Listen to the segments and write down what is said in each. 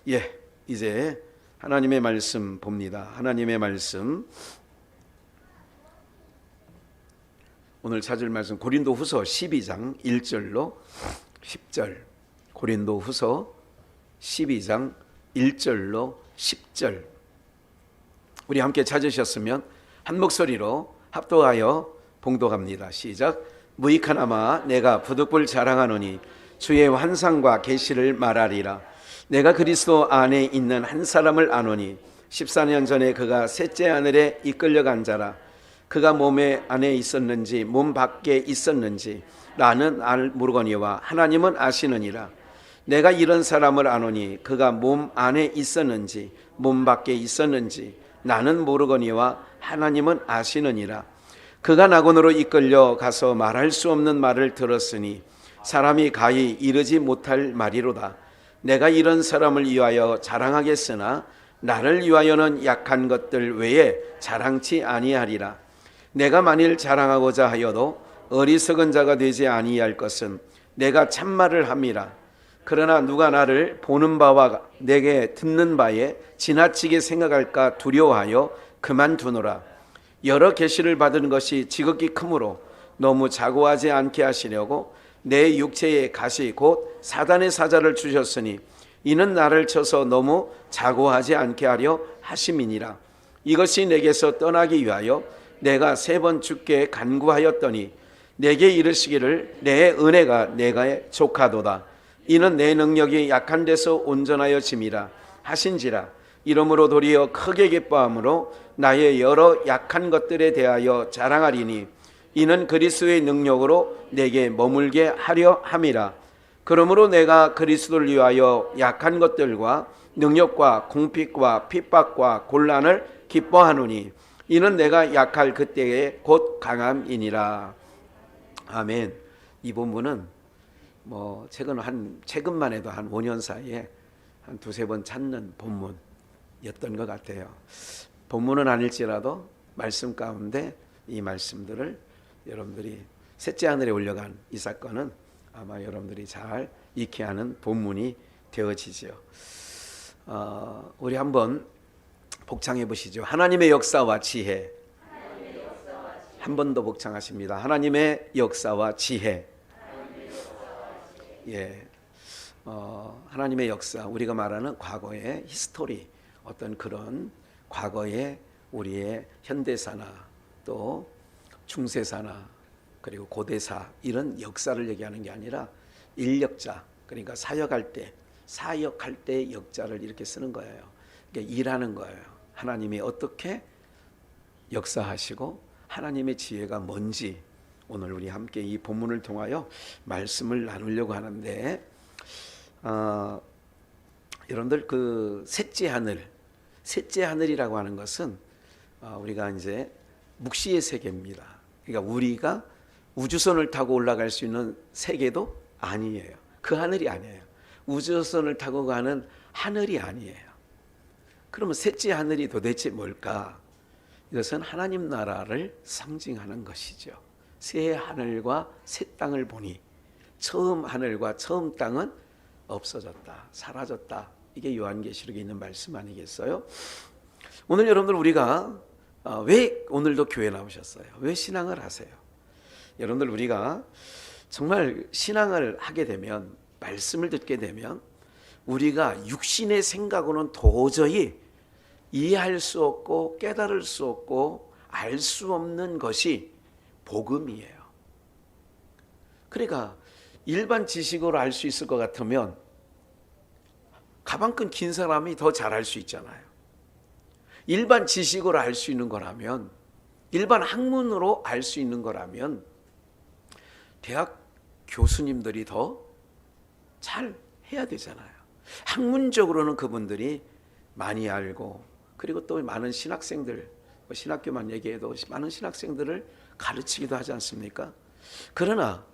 예, 이제 하나님의 말씀 봅니다. 하나님의 말씀, 오늘 찾을 말씀 고린도후서 12장 1절로 10절. 고린도후서 12장 1절로 10절. 우리 함께 찾으셨으면 한 목소리로 합독하여 봉독합니다. 시작. 무익하나마 내가 부득불 자랑하노니 주의 환상과 계시를 말하리라. 내가 그리스도 안에 있는 한 사람을 아노니 14년 전에 그가 셋째 하늘에 이끌려간 자라. 그가 몸에 안에 있었는지 몸 밖에 있었는지 나는 모르거니와 하나님은 아시느니라. 내가 이런 사람을 아노니 그가 몸 안에 있었는지 몸 밖에 있었는지 나는 모르거니와 하나님은 아시느니라. 그가 낙원으로 이끌려 가서 말할 수 없는 말을 들었으니 사람이 가히 이르지 못할 말이로다. 내가 이런 사람을 위하여 자랑하겠으나 나를 위하여는 약한 것들 외에 자랑치 아니하리라. 내가 만일 자랑하고자 하여도 어리석은 자가 되지 아니할 것은 내가 참말을 함이라. 그러나 누가 나를 보는 바와 내게 듣는 바에 지나치게 생각할까 두려워하여 그만두노라. 여러 계시를 받은 것이 지극히 크므로 너무 자고하지 않게 하시려고 내 육체에 가시 곧 사단의 사자를 주셨으니 이는 나를 쳐서 너무 자고하지 않게 하려 하심이니라. 이것이 내게서 떠나기 위하여 내가 3번 주께 간구하였더니 내게 이르시기를 내 은혜가 내게 족하도다. 이는 내 능력이 약한 데서 온전하여 짐이라 하신지라. 이러므로 도리어 크게 기뻐함으로 나의 여러 약한 것들에 대하여 자랑하리니 이는 그리스도의 능력으로 내게 머물게 하려 함이라. 그러므로 내가 그리스도를 위하여 약한 것들과 능력과 공핍과 핍박과 곤란을 기뻐하노니 이는 내가 약할 그때에 곧 강함이니라. 아멘. 이 본문은 최근만 해도 한 5년 사이에 한 2-3번 찾는 본문이었던 것 같아요. 본문은 아닐지라도 말씀 가운데 이 말씀들을 여러분들이 셋째 하늘에 올려간 이 사건은 아마 여러분들이 잘 익히 아는 본문이 되어지죠. 우리 한번 복창해 보시죠. 하나님의 역사와 지혜. 한 번 더 복창하십니다. 하나님의 역사와 지혜. 예, 하나님의 역사, 우리가 말하는 과거의 히스토리, 어떤 그런 과거의 우리의 현대사나 또 중세사나 그리고 고대사 이런 역사를 얘기하는 게 아니라 인력자, 그러니까 사역할 때 역자를 이렇게 쓰는 거예요. 그러니까 일하는 거예요. 하나님이 어떻게 역사하시고 하나님의 지혜가 뭔지 오늘 우리 함께 이 본문을 통하여 말씀을 나누려고 하는데, 여러분들 그 셋째 하늘이라고 하는 것은 우리가 이제 묵시의 세계입니다. 그러니까 우리가 우주선을 타고 올라갈 수 있는 세계도 아니에요. 그 하늘이 아니에요. 우주선을 타고 가는 하늘이 아니에요. 그러면 셋째 하늘이 도대체 뭘까? 이것은 하나님 나라를 상징하는 것이죠. 새 하늘과 새 땅을 보니 처음 하늘과 처음 땅은 없어졌다, 사라졌다. 이게 요한계시록에 있는 말씀 아니겠어요? 오늘 여러분들 우리가 왜 오늘도 교회 나오셨어요? 왜 신앙을 하세요? 여러분들 우리가 정말 신앙을 하게 되면, 말씀을 듣게 되면 우리가 육신의 생각으로는 도저히 이해할 수 없고 깨달을 수 없고 알 수 없는 것이 복음이에요. 그러니까 일반 지식으로 알 수 있을 것 같으면 가방끈 긴 사람이 더 잘할 수 있잖아요. 일반 지식으로 알 수 있는 거라면, 일반 학문으로 알 수 있는 거라면 대학 교수님들이 더 잘 해야 되잖아요. 학문적으로는 그분들이 많이 알고, 그리고 또 많은 신학생들, 신학교만 얘기해도 많은 신학생들을 가르치기도 하지 않습니까? 그러나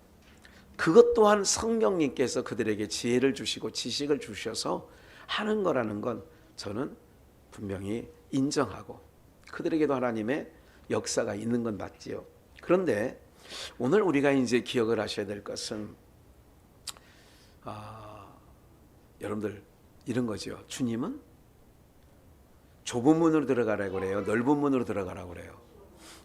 그것 또한 성령님께서 그들에게 지혜를 주시고 지식을 주셔서 하는 거라는 건 저는 분명히 인정하고, 그들에게도 하나님의 역사가 있는 건 맞지요. 그런데 오늘 우리가 이제 기억을 하셔야 될 것은, 여러분들 이런 거죠. 주님은 좁은 문으로 들어가라고 그래요? 넓은 문으로 들어가라고 그래요?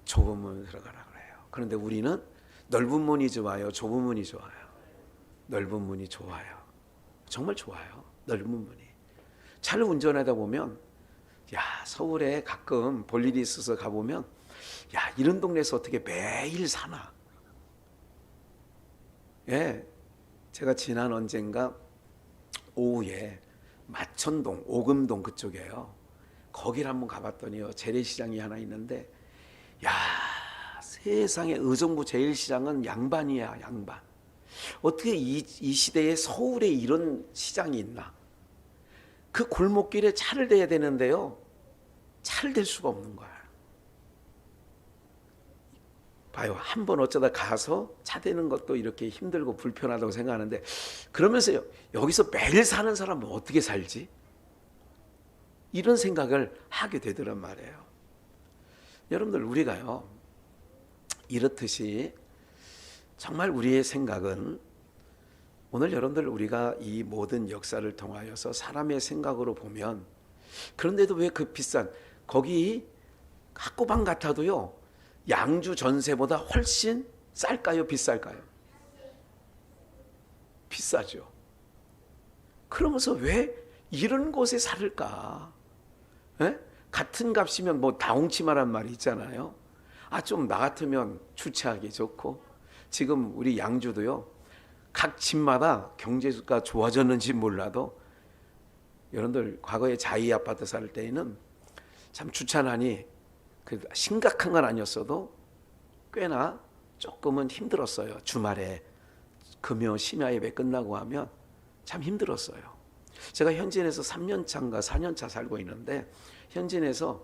좁은 문으로 들어가라고 그래요. 그런데 우리는 넓은 문이 좋아요? 좁은 문이 좋아요? 넓은 문이 좋아요. 정말 좋아요. 넓은 문이. 차를 운전하다 보면 야, 서울에 가끔 볼 일이 있어서 가보면 야, 이런 동네에서 어떻게 매일 사나. 예, 제가 지난 언젠가 오후에 마천동, 오금동 그쪽에요. 거기를 한번 가봤더니요, 재래시장이 하나 있는데, 야, 세상에 의정부 제일시장은 양반이야, 양반. 어떻게 이 시대에 서울에 이런 시장이 있나? 그 골목길에 차를 대야 되는데요, 차를 댈 수가 없는 거야. 봐요, 한번 어쩌다 가서 차 대는 것도 이렇게 힘들고 불편하다고 생각하는데, 그러면서요, 여기서 매일 사는 사람은 어떻게 살지? 이런 생각을 하게 되더란 말이에요. 여러분들, 우리가요, 이렇듯이 정말 우리의 생각은 오늘 여러분들 우리가 이 모든 역사를 통하여서 사람의 생각으로 보면, 그런데도 왜 그 비싼 거기 학고방 같아도요, 양주 전세보다 훨씬 쌀까요, 비쌀까요? 비싸죠. 그러면서 왜 이런 곳에 살을까? 에? 같은 값이면 뭐 다홍치마란 말이 있잖아요. 아, 좀 나 같으면 주차하기 좋고. 지금 우리 양주도요, 각 집마다 경제가 좋아졌는지 몰라도 여러분들 과거에 자이 아파트 살 때에는 참 주차난이 그 심각한 건 아니었어도 꽤나 조금은 힘들었어요. 주말에 금요 심야 예배 끝나고 하면 참 힘들었어요. 제가 현진에서 3년차인가 4년차 살고 있는데, 현진에서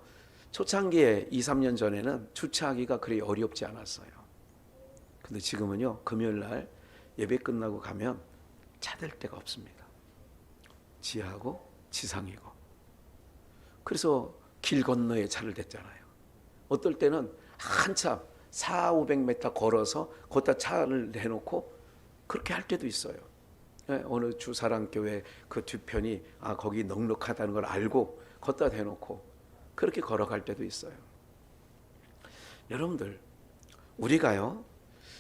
초창기에 2, 3년 전에는 주차하기가 그리 어렵지 않았어요. 근데 지금은요, 금요일 날 예배 끝나고 가면 차 댈 데가 없습니다. 지하고 지상이고. 그래서 길 건너에 차를 댔잖아요. 어떨 때는 한참 400-500m 걸어서 거기다 차를 내놓고 그렇게 할 때도 있어요. 어느 주사랑교회 그 뒤편이 거기 넉넉하다는 걸 알고 거기다 대놓고 그렇게 걸어갈 때도 있어요. 여러분들, 우리가요,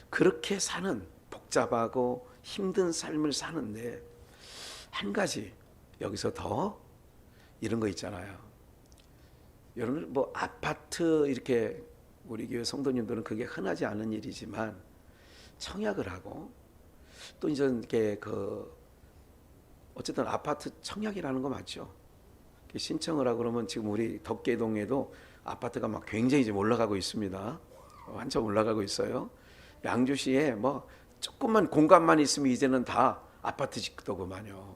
그렇게 사는 복잡하고 힘든 삶을 사는데, 한 가지 여기서 더 이런 거 있잖아요. 여러분, 뭐 아파트 이렇게 우리 교회 성도님들은 그게 흔하지 않은 일이지만 청약을 하고, 또 이제 이렇게 어쨌든 아파트 청약이라는 거 맞죠? 신청을 하고 그러면 지금 우리 덕계동에도 아파트가 막 굉장히 지금 올라가고 있습니다. 한참 올라가고 있어요. 양주시에 뭐 조금만 공간만 있으면 이제는 다 아파트 짓더구만요.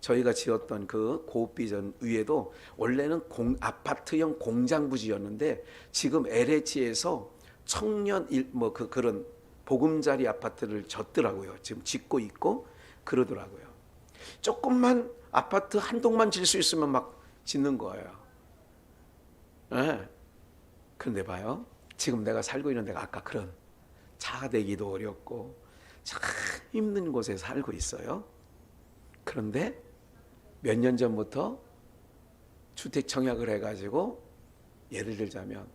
저희가 지었던 그 고비전 위에도 원래는 아파트형 공장 부지였는데 지금 LH에서 청년 그런 보금자리 아파트를 졌더라고요. 지금 짓고 있고 그러더라고요. 조금만 아파트 한 동만 질 수 있으면 막 짓는 거예요. 네. 그런데 봐요, 지금 내가 살고 있는 데가 아까 그런 차 대기도 어렵고 참 힘든 곳에 살고 있어요. 그런데 몇 년 전부터 주택 청약을 해가지고, 예를 들자면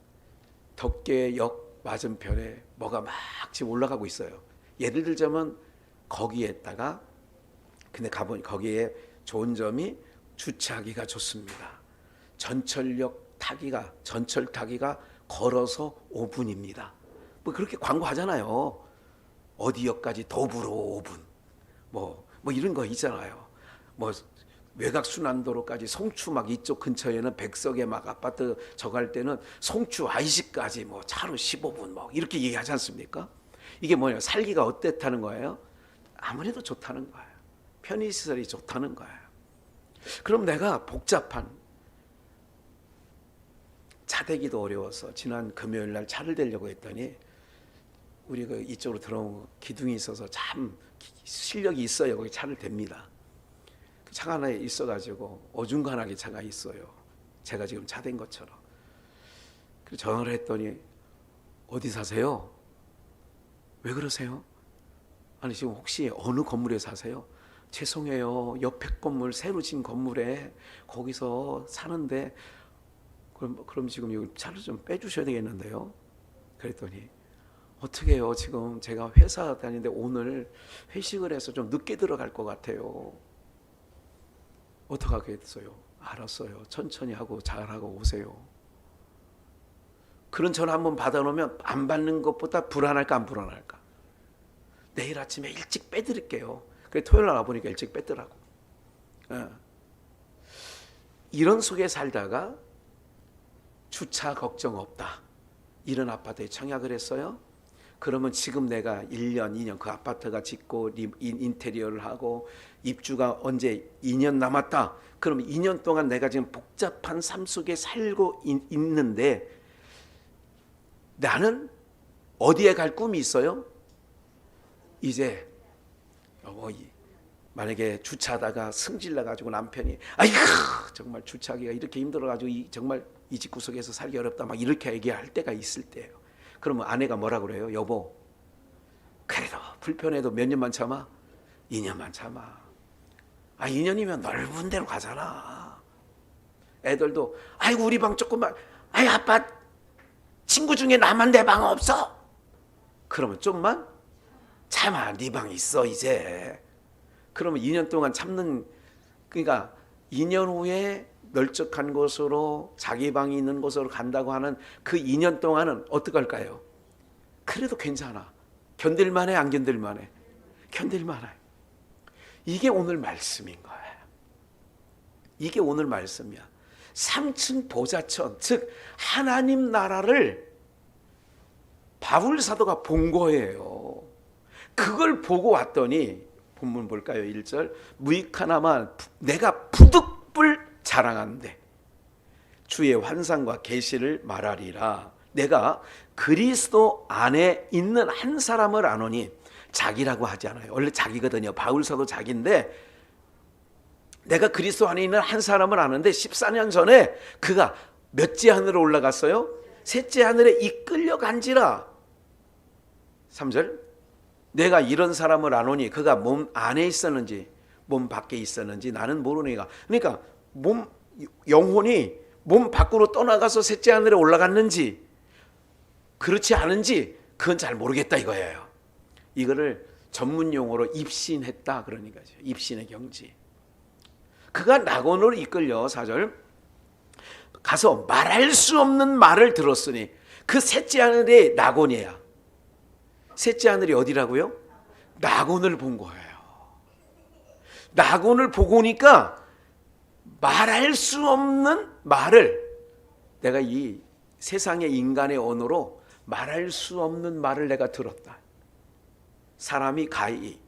덕계역 맞은편에 뭐가 막 지금 올라가고 있어요. 예를 들자면 거기에다가, 근데 가보니 거기에 좋은 점이 주차하기가 좋습니다. 전철 타기가 걸어서 5분입니다. 뭐 그렇게 광고하잖아요. 어디 역까지 도보로 5분. 뭐 이런 거 있잖아요. 뭐 외곽순환도로까지 송추 막 이쪽 근처에는 백석에 막 아파트 저갈 때는 송추 IC까지 뭐 차로 15분 뭐 이렇게 얘기하지 않습니까? 이게 뭐예요? 살기가 어땠다는 거예요? 아무래도 좋다는 거예요. 편의시설이 좋다는 거예요. 그럼 내가 복잡한 차 대기도 어려워서 지난 금요일 날 차를 대려고 했더니, 우리가 이쪽으로 들어온 기둥이 있어서 참 실력이 있어요. 거기 차를 댑니다. 차가 하나 있어가지고 어중간하게 차가 있어요. 제가 지금 차 댄 것처럼. 그래서 전화를 했더니 어디 사세요? 왜 그러세요? 아니 지금 혹시 어느 건물에 사세요? 죄송해요. 옆에 건물 새로 진 건물에 거기서 사는데 그럼 지금 여기 차를 좀 빼주셔야 되겠는데요. 그랬더니 어떻게 해요? 지금 제가 회사 다니는데 오늘 회식을 해서 좀 늦게 들어갈 것 같아요. 어떡하겠어요? 알았어요. 천천히 하고 잘하고 오세요. 그런 전화 한번 받아놓으면 안 받는 것보다 불안할까 안 불안할까? 내일 아침에 일찍 빼드릴게요. 그래 토요일 날 와보니까 일찍 뺐더라고. 이런 속에 살다가 주차 걱정 없다. 이런 아파트에 청약을 했어요. 그러면 지금 내가 1년, 2년 그 아파트가 짓고 인테리어를 하고 입주가 언제 2년 남았다. 그러면 2년 동안 내가 지금 복잡한 삶 속에 살고 있는데 나는 어디에 갈 꿈이 있어요? 이제 만약에 주차하다가 승질 나가지고 남편이 아이고 정말 주차하기가 이렇게 힘들어가지고 정말 이 집 구석에서 살기 어렵다 막 이렇게 얘기할 때가 있을 때예요. 그러면 아내가 뭐라 그래요? 여보 그래도 불편해도 몇 년만 참아? 2년만 참아. 2년이면 넓은 데로 가잖아. 애들도 아이고 우리 방 조금만 아이 아빠 친구 중에 나만 내 방 없어? 그러면 좀만 참아. 네 방 있어 이제. 그러면 2년 동안 참는 그러니까 2년 후에 널쩍한 곳으로 자기 방이 있는 곳으로 간다고 하는 그 2년 동안은 어떡할까요? 그래도 괜찮아. 견딜만해 안 견딜만해? 견딜만해. 이게 오늘 말씀인 거예요. 이게 오늘 말씀이야. 3층 보좌천 즉 하나님 나라를 바울 사도가 본 거예요. 그걸 보고 왔더니 본문 볼까요? 1절 무익하나마 내가 부득불 자랑하는데 주의 환상과 계시를 말하리라. 내가 그리스도 안에 있는 한 사람을 아노니 자기라고 하지 않아요. 원래 자기거든요. 바울 사도 자기인데 내가 그리스도 안에 있는 한 사람을 아는데 14년 전에 그가 몇째 하늘에 올라갔어요? 셋째 하늘에 이끌려 간지라. 3절 내가 이런 사람을 아노니 그가 몸 안에 있었는지 몸 밖에 있었는지 나는 모르니가. 그러니까 영혼이 몸 밖으로 떠나가서 셋째 하늘에 올라갔는지 그렇지 않은지 그건 잘 모르겠다 이거예요. 이거를 전문 용어로 입신했다 그러니까 입신의 경지. 그가 낙원으로 이끌려 4절 가서 말할 수 없는 말을 들었으니 그 셋째 하늘이 낙원이야. 셋째 하늘이 어디라고요? 낙원을 본 거예요. 낙원을 보고 오니까 말할 수 없는 말을 내가 이 세상의 인간의 언어로 말할 수 없는 말을 내가 들었다. 사람이 가히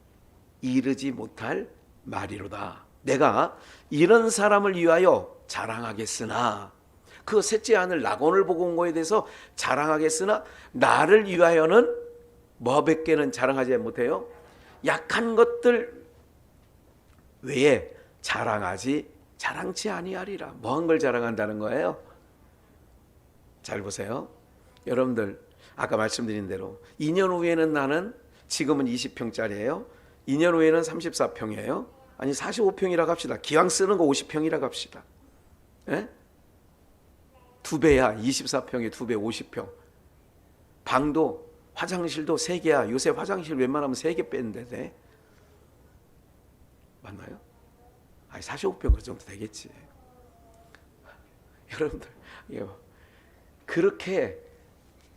이르지 못할 말이로다. 내가 이런 사람을 위하여 자랑하겠으나 그 셋째 하늘 낙원을 보고 온 거에 대해서 자랑하겠으나 나를 위하여는 뭐밖에는 자랑하지 못해요. 약한 것들 외에 자랑치 아니하리라. 뭐한 걸 자랑한다는 거예요? 잘 보세요. 여러분들 아까 말씀드린 대로 2년 후에는 나는 지금은 20평짜리예요. 2년 후에는 34평이에요. 아니 45평이라고 합시다. 기왕 쓰는 거 50평이라고 합시다. 예? 2배야. 24평에 2배 50평. 방도 화장실도 3개야. 요새 화장실 웬만하면 3개 빼는데 돼. 맞나요? 아니 45평 그 정도 되겠지. 여러분들 그렇게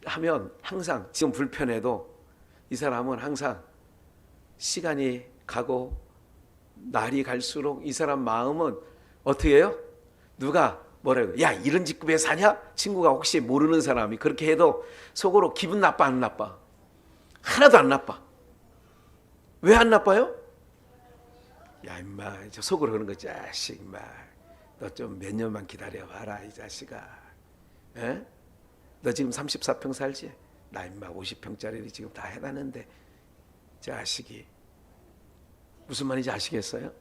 하면 항상 지금 불편해도 이 사람은 항상 시간이 가고 날이 갈수록 이 사람 마음은 어떻게 해요? 누가 뭐래요? 야 이런 직급에 사냐? 친구가 혹시 모르는 사람이 그렇게 해도 속으로 기분 나빠 안 나빠? 하나도 안 나빠. 왜 안 나빠요? 야 임마 저 속으로 그러는 거 자식 임마 너 좀 몇 년만 기다려봐라 이 자식아. 에? 너 지금 34평 살지? 나 임마 50평짜리를 지금 다 해놨는데 자식이 무슨 말인지 아시겠어요?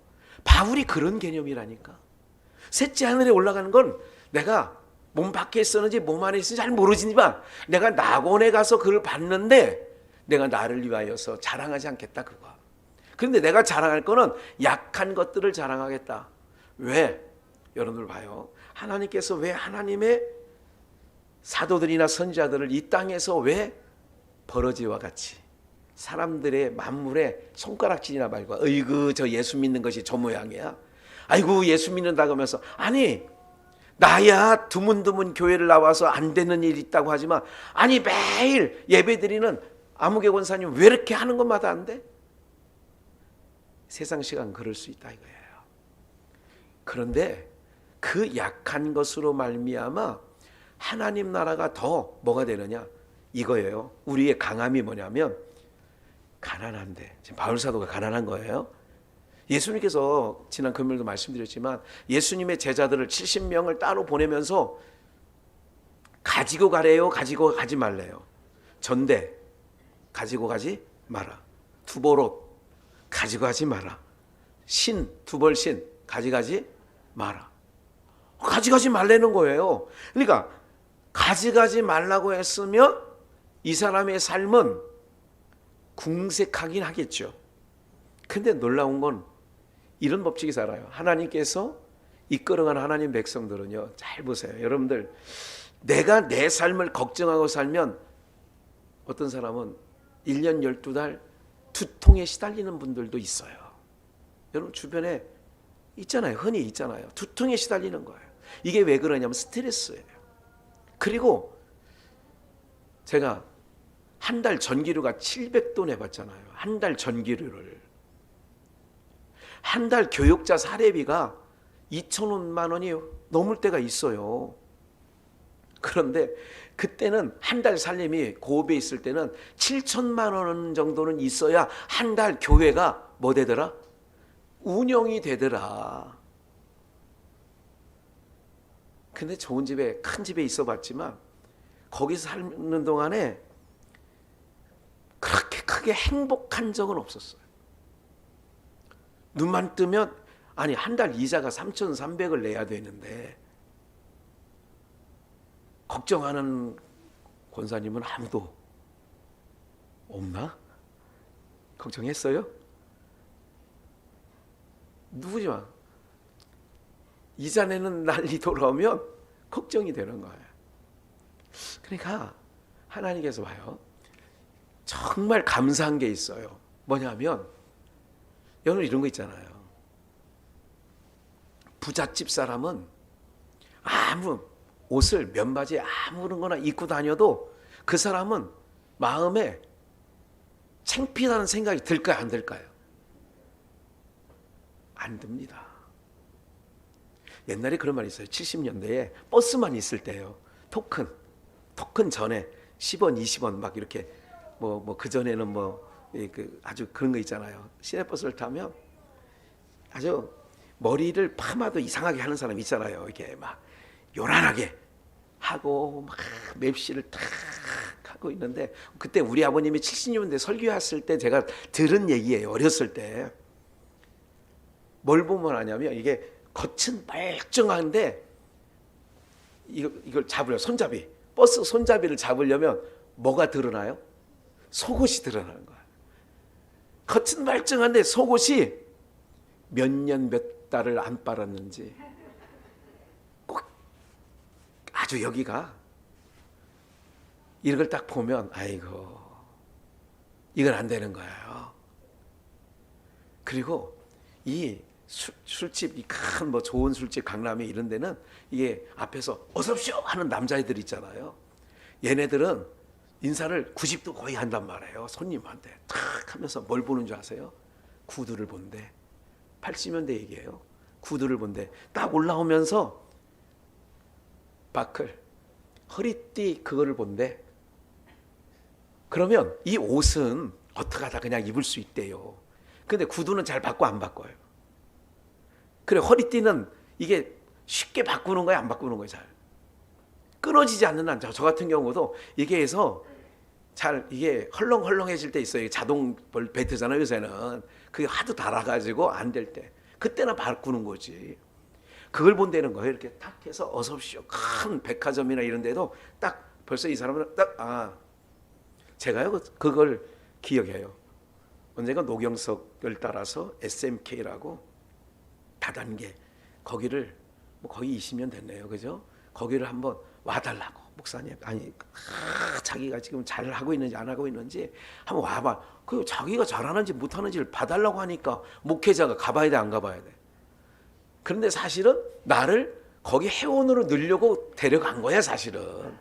바울이 그런 개념이라니까. 셋째 하늘에 올라가는 건 내가 몸 밖에 있었는지 몸 안에 있었는지 잘 모르지만 내가 낙원에 가서 그걸 봤는데 내가 나를 위하여서 자랑하지 않겠다 그거. 그런데 내가 자랑할 거는 약한 것들을 자랑하겠다. 왜? 여러분들 봐요. 하나님께서 왜 하나님의 사도들이나 선지자들을 이 땅에서 왜 버러지와 같이 사람들의 만물에 손가락질이나 말고 어이구 저 예수 믿는 것이 저 모양이야. 아이고 예수 믿는다고 하면서 아니 나야 드문드문 교회를 나와서 안 되는 일이 있다고 하지만 아니 매일 예배드리는 아무개 권사님 왜 이렇게 하는 것마다 안 돼? 세상 시간 그럴 수 있다 이거예요. 그런데 그 약한 것으로 말미암아 하나님 나라가 더 뭐가 되느냐 이거예요. 우리의 강함이 뭐냐면 가난한데 지금 바울 사도가 가난한 거예요. 예수님께서 지난 금요일도 말씀드렸지만 예수님의 제자들을 70명을 따로 보내면서 가지고 가래요? 가지고 가지 말래요? 전대 가지고 가지 마라. 두보롯 가지고 가지 마라. 신 두벌신 가져가지 마라. 가져가지 말라는 거예요. 그러니까 가져가지 말라고 했으면 이 사람의 삶은 궁색하긴 하겠죠. 근데 놀라운 건 이런 법칙이 살아요. 하나님께서 이끌어간 하나님 백성들은요. 잘 보세요. 여러분들 내가 내 삶을 걱정하고 살면 어떤 사람은 1년 12달 두통에 시달리는 분들도 있어요. 여러분 주변에 있잖아요. 흔히 있잖아요. 두통에 시달리는 거예요. 이게 왜 그러냐면 스트레스예요. 그리고 제가 한 달 전기료가 700도 내봤잖아요. 한 달 전기료를. 한 달 교육자 사례비가 2천만 원이 넘을 때가 있어요. 그런데 그때는 한 달 살림이 고업에 있을 때는 7천만 원 정도는 있어야 한 달 교회가 뭐 되더라? 운영이 되더라. 근데 좋은 집에 큰 집에 있어 봤지만 거기서 사는 동안에 그렇게 크게 행복한 적은 없었어요. 눈만 뜨면 아니 한 달 이자가 3,300을 내야 되는데 걱정하는 권사님은 아무도 없나? 걱정했어요? 누구지만 이자 내는 날이 돌아오면 걱정이 되는 거예요. 그러니까 하나님께서 봐요. 정말 감사한 게 있어요. 뭐냐면 여러분 이런 거 있잖아요. 부잣집 사람은 아무 옷을 면바지 아무런 거나 입고 다녀도 그 사람은 마음에 창피하다는 생각이 들까요? 안 들까요? 안 듭니다. 옛날에 그런 말이 있어요. 70년대에 버스만 있을 때요. 토큰 전에 10원, 20원 막 이렇게 뭐 그전에는 아주 그런 거 있잖아요. 시내버스를 타면 아주 머리를 파마도 이상하게 하는 사람 있잖아요. 이게 막 요란하게 하고 막 맵시를 탁 하고 있는데 그때 우리 아버님이 70년대 설교했을 때 제가 들은 얘기예요. 어렸을 때. 뭘 보면 아냐면 이게 겉은 멀쩡한데 이걸 잡으려 손잡이 버스 손잡이를 잡으려면 뭐가 드러나요? 속옷이 드러나는 거야. 겉은 멀쩡한데 속옷이 몇 년 몇 달을 안 빨았는지 꼭 아주 여기가 이걸 딱 보면 아이고 이건 안 되는 거예요. 그리고 이 술집 이 큰 뭐 좋은 술집 강남에 이런 데는 이게 앞에서 어서 오십시오 하는 남자애들 있잖아요. 얘네들은 인사를 90도 거의 한단 말이에요. 손님한테 탁 하면서 뭘 보는 줄 아세요? 구두를 본대. 80년대 얘기예요. 구두를 본대. 딱 올라오면서 바클 허리띠 그거를 본대. 그러면 이 옷은 어떻게 하다 그냥 입을 수 있대요. 근데 구두는 잘 바꿔 안 바꿔요. 그래 허리띠는 이게 쉽게 바꾸는 거야 안 바꾸는 거야 잘. 끊어지지 않는 한 저 같은 경우도 이게 해서 잘 이게 헐렁헐렁해질 때 있어요. 자동 벨트잖아요 요새는. 그게 하도 달아가지고 안 될 때 그때나 바꾸는 거지. 그걸 본다는 거예요. 이렇게 딱 해서 어서 오십시오. 큰 백화점이나 이런 데도 딱 벌써 이 사람은 딱 제가요 그걸 기억해요. 언젠가 노경석을 따라서 SMK라고 다단계 거기를 뭐 거의 20년 됐네요, 그죠? 거기를 한번 와달라고 목사님, 아니 자기가 지금 잘 하고 있는지 안 하고 있는지 한번 와봐. 그 자기가 잘하는지 못하는지를 봐달라고 하니까 목회자가 가봐야 돼, 안 가봐야 돼? 그런데 사실은 나를 거기 회원으로 넣으려고 데려간 거야, 사실은.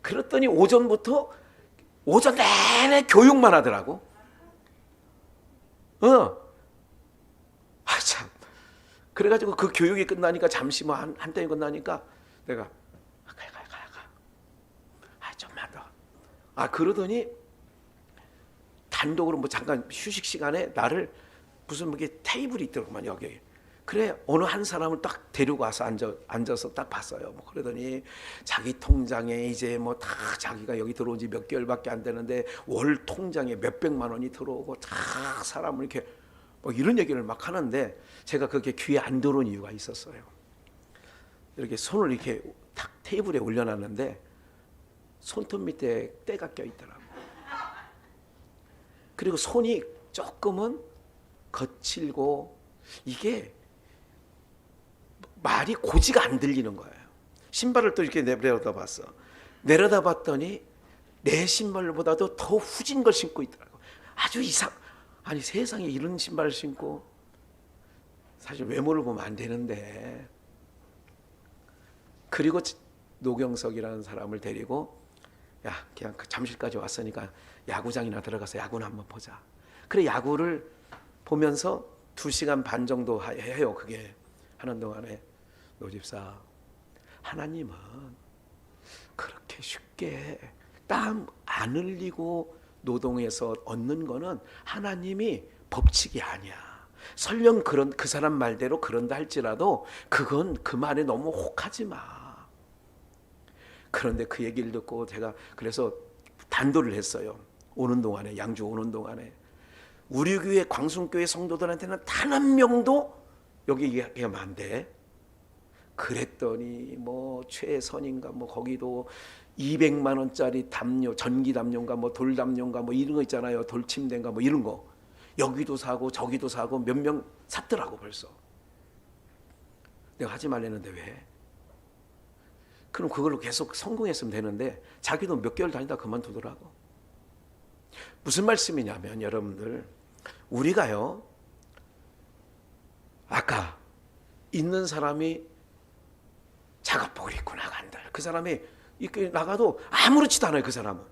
그랬더니 오전부터 오전 내내 교육만 하더라고. 참. 그래가지고 그 교육이 끝나니까 잠시 뭐 한때이 끝나니까 내가 가. 좀만 더. 그러더니 단독으로 뭐 잠깐 휴식 시간에 나를 무슨 뭐 이게 테이블이 있더라고만 여기. 그래 어느 한 사람을 딱 데리고 와서 앉아서 딱 봤어요. 뭐 그러더니 자기 통장에 이제 뭐 다 자기가 여기 들어온 지 몇 개월밖에 안 되는데 월 통장에 몇백만 원이 들어오고 다 사람을 이렇게 뭐 이런 얘기를 막 하는데 제가 그게 귀에 안 들어온 이유가 있었어요. 이렇게 손을 이렇게 탁 테이블에 올려놨는데 손톱 밑에 때가 껴 있더라고. 그리고 손이 조금은 거칠고 이게 말이 고지가 안 들리는 거예요. 신발을 또 이렇게 내려다봤어. 내려다봤더니 내 신발보다도 더 후진 걸 신고 있더라고. 아주 아니 세상에 이런 신발을 신고, 사실 외모를 보면 안 되는데. 그리고 노경석이라는 사람을 데리고 야 그냥 잠실까지 왔으니까 야구장이나 들어가서 야구나 한번 보자. 그래 야구를 보면서 2시간 반 정도 해요. 그게 하는 동안에 노집사, 하나님은 그렇게 쉽게 땀 안 흘리고 노동해서 얻는 거는 하나님이 법칙이 아니야. 설령 그 사람 말대로 그런다 할지라도 그건 그 말에 너무 혹하지 마. 그런데 그 얘기를 듣고 제가 그래서 단도를 했어요. 오는 동안에, 양주 오는 동안에 우리 교회 광순교회 성도들한테는 단 한 명도 여기 얘기하면 안 돼. 그랬더니 뭐 최선인가 뭐 거기도 200만 원짜리 담요, 전기 담요인가 뭐 돌 담요인가 뭐 이런 거 있잖아요. 돌침대인가 뭐 이런 거 여기도 사고 저기도 사고 몇 명 샀더라고 벌써. 내가 하지 말랬는데 왜? 그럼 그걸로 계속 성공했으면 되는데 자기도 몇 개월 다니다 그만두더라고. 무슨 말씀이냐면 여러분들, 우리가요 아까 있는 사람이 작업복을 입고 나간다. 그 사람이 이렇게 나가도 아무렇지도 않아요. 그 사람은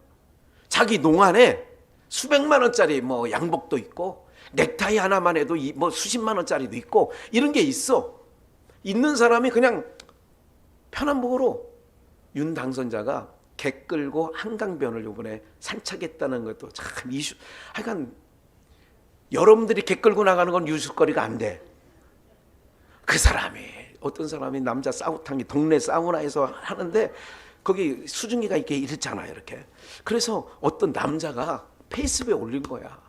자기 농안에 수백만 원짜리 뭐 양복도 있고 넥타이 하나만 해도 뭐 수십만 원짜리도 있고 이런 게 있어. 있는 사람이 그냥 편한 복으로. 윤 당선자가 개 끌고 한강변을 이번에 산책했다는 것도 참 이슈. 하여간 여러분들이 개 끌고 나가는 건 뉴스거리가 안 돼. 그 사람이 어떤 사람이 남자 싸우탕이 동네 사우나에서 하는데 거기 수증기가 이렇게 이렇잖아요. 이렇게. 그래서 어떤 남자가 페이스북에 올린 거야.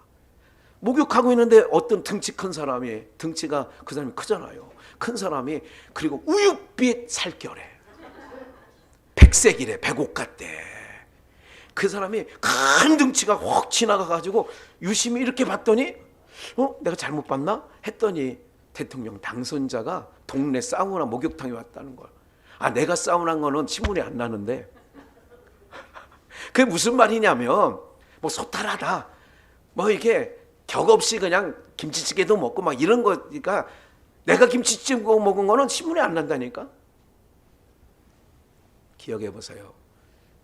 목욕하고 있는데 어떤 등치 큰 사람이, 등치가 그 사람이 크잖아요. 큰 사람이, 그리고 우윳빛 살결에 백색이래. 백옥 같대. 그 사람이 큰 등치가 확 지나가가지고 유심히 이렇게 봤더니 내가 잘못 봤나? 했더니 대통령 당선자가 동네 사우나 목욕탕에 왔다는 걸. 내가 사우나인 거는 신문이 안 나는데 그게 무슨 말이냐면 뭐 소탈하다, 뭐 이게 격 없이 그냥 김치찌개도 먹고 막 이런 거니까 내가 김치찌개 먹은 거는 신문에 안 난다니까. 기억해 보세요.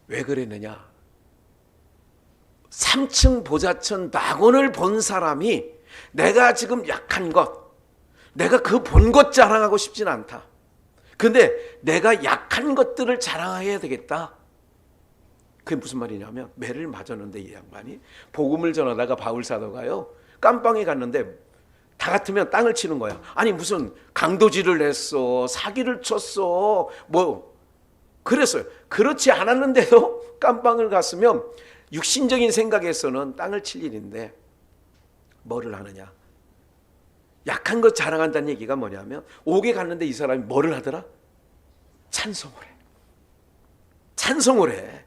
왜 그랬느냐? 3층 보자천 낙원을 본 사람이 내가 지금 약한 것, 내가 그 본 것 자랑하고 싶진 않다. 근데 내가 약한 것들을 자랑해야 되겠다. 그게 무슨 말이냐면 매를 맞았는데 이 양반이 복음을 전하다가 바울 사도가요 깜빵에 갔는데 다 같으면 땅을 치는 거야. 아니 무슨 강도질을 했어, 사기를 쳤어, 뭐 그랬어요. 그렇지 않았는데도 깜빵을 갔으면 육신적인 생각에서는 땅을 칠 일인데 뭐를 하느냐? 약한 것 자랑한다는 얘기가 뭐냐면 옥에 갔는데 이 사람이 뭐를 하더라? 찬송을 해. 찬송을 해.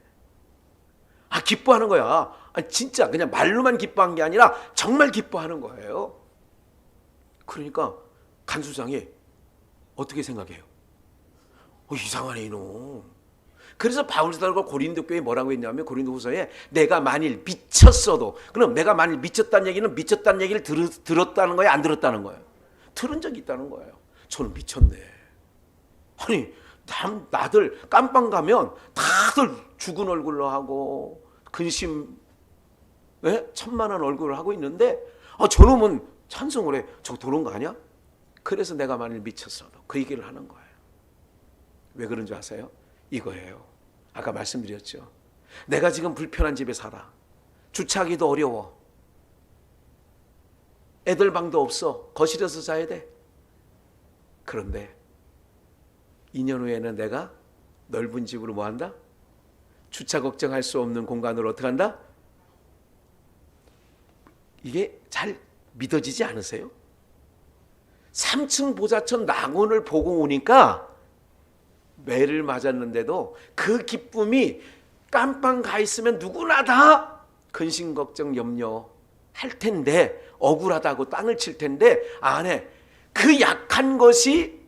기뻐하는 거야. 아니, 진짜 그냥 말로만 기뻐한 게 아니라 정말 기뻐하는 거예요. 그러니까 간수장이 어떻게 생각해요? 이상하네 이놈. 그래서 바울 사도가 고린도 교회에 뭐라고 했냐면 고린도후서에 내가 만일 미쳤어도, 그럼 내가 만일 미쳤다는 얘기는 미쳤다는 얘기를 들었다는 거예요, 안 들었다는 거예요? 들은 적이 있다는 거예요. 저는 미쳤네. 아니 나들 깜빵 가면 다들 죽은 얼굴로 하고 근심 천만한 얼굴을 하고 있는데 저놈은 찬송을 해. 저 도는 거 아니야? 그래서 내가 만일 미쳤어도 그 얘기를 하는 거예요. 왜 그런 줄 아세요? 이거예요. 아까 말씀드렸죠. 내가 지금 불편한 집에 살아. 주차하기도 어려워. 애들 방도 없어. 거실에서 자야 돼. 그런데 2년 후에는 내가 넓은 집으로 뭐 한다? 주차 걱정할 수 없는 공간으로 어떻게 한다? 이게 잘 믿어지지 않으세요? 3층 보자천 낙원을 보고 오니까 매를 맞았는데도 그 기쁨이 깜빵 가 있으면 누구나 다 근심 걱정 염려 할 텐데, 억울하다고 땅을 칠 텐데 안에 그 약한 것이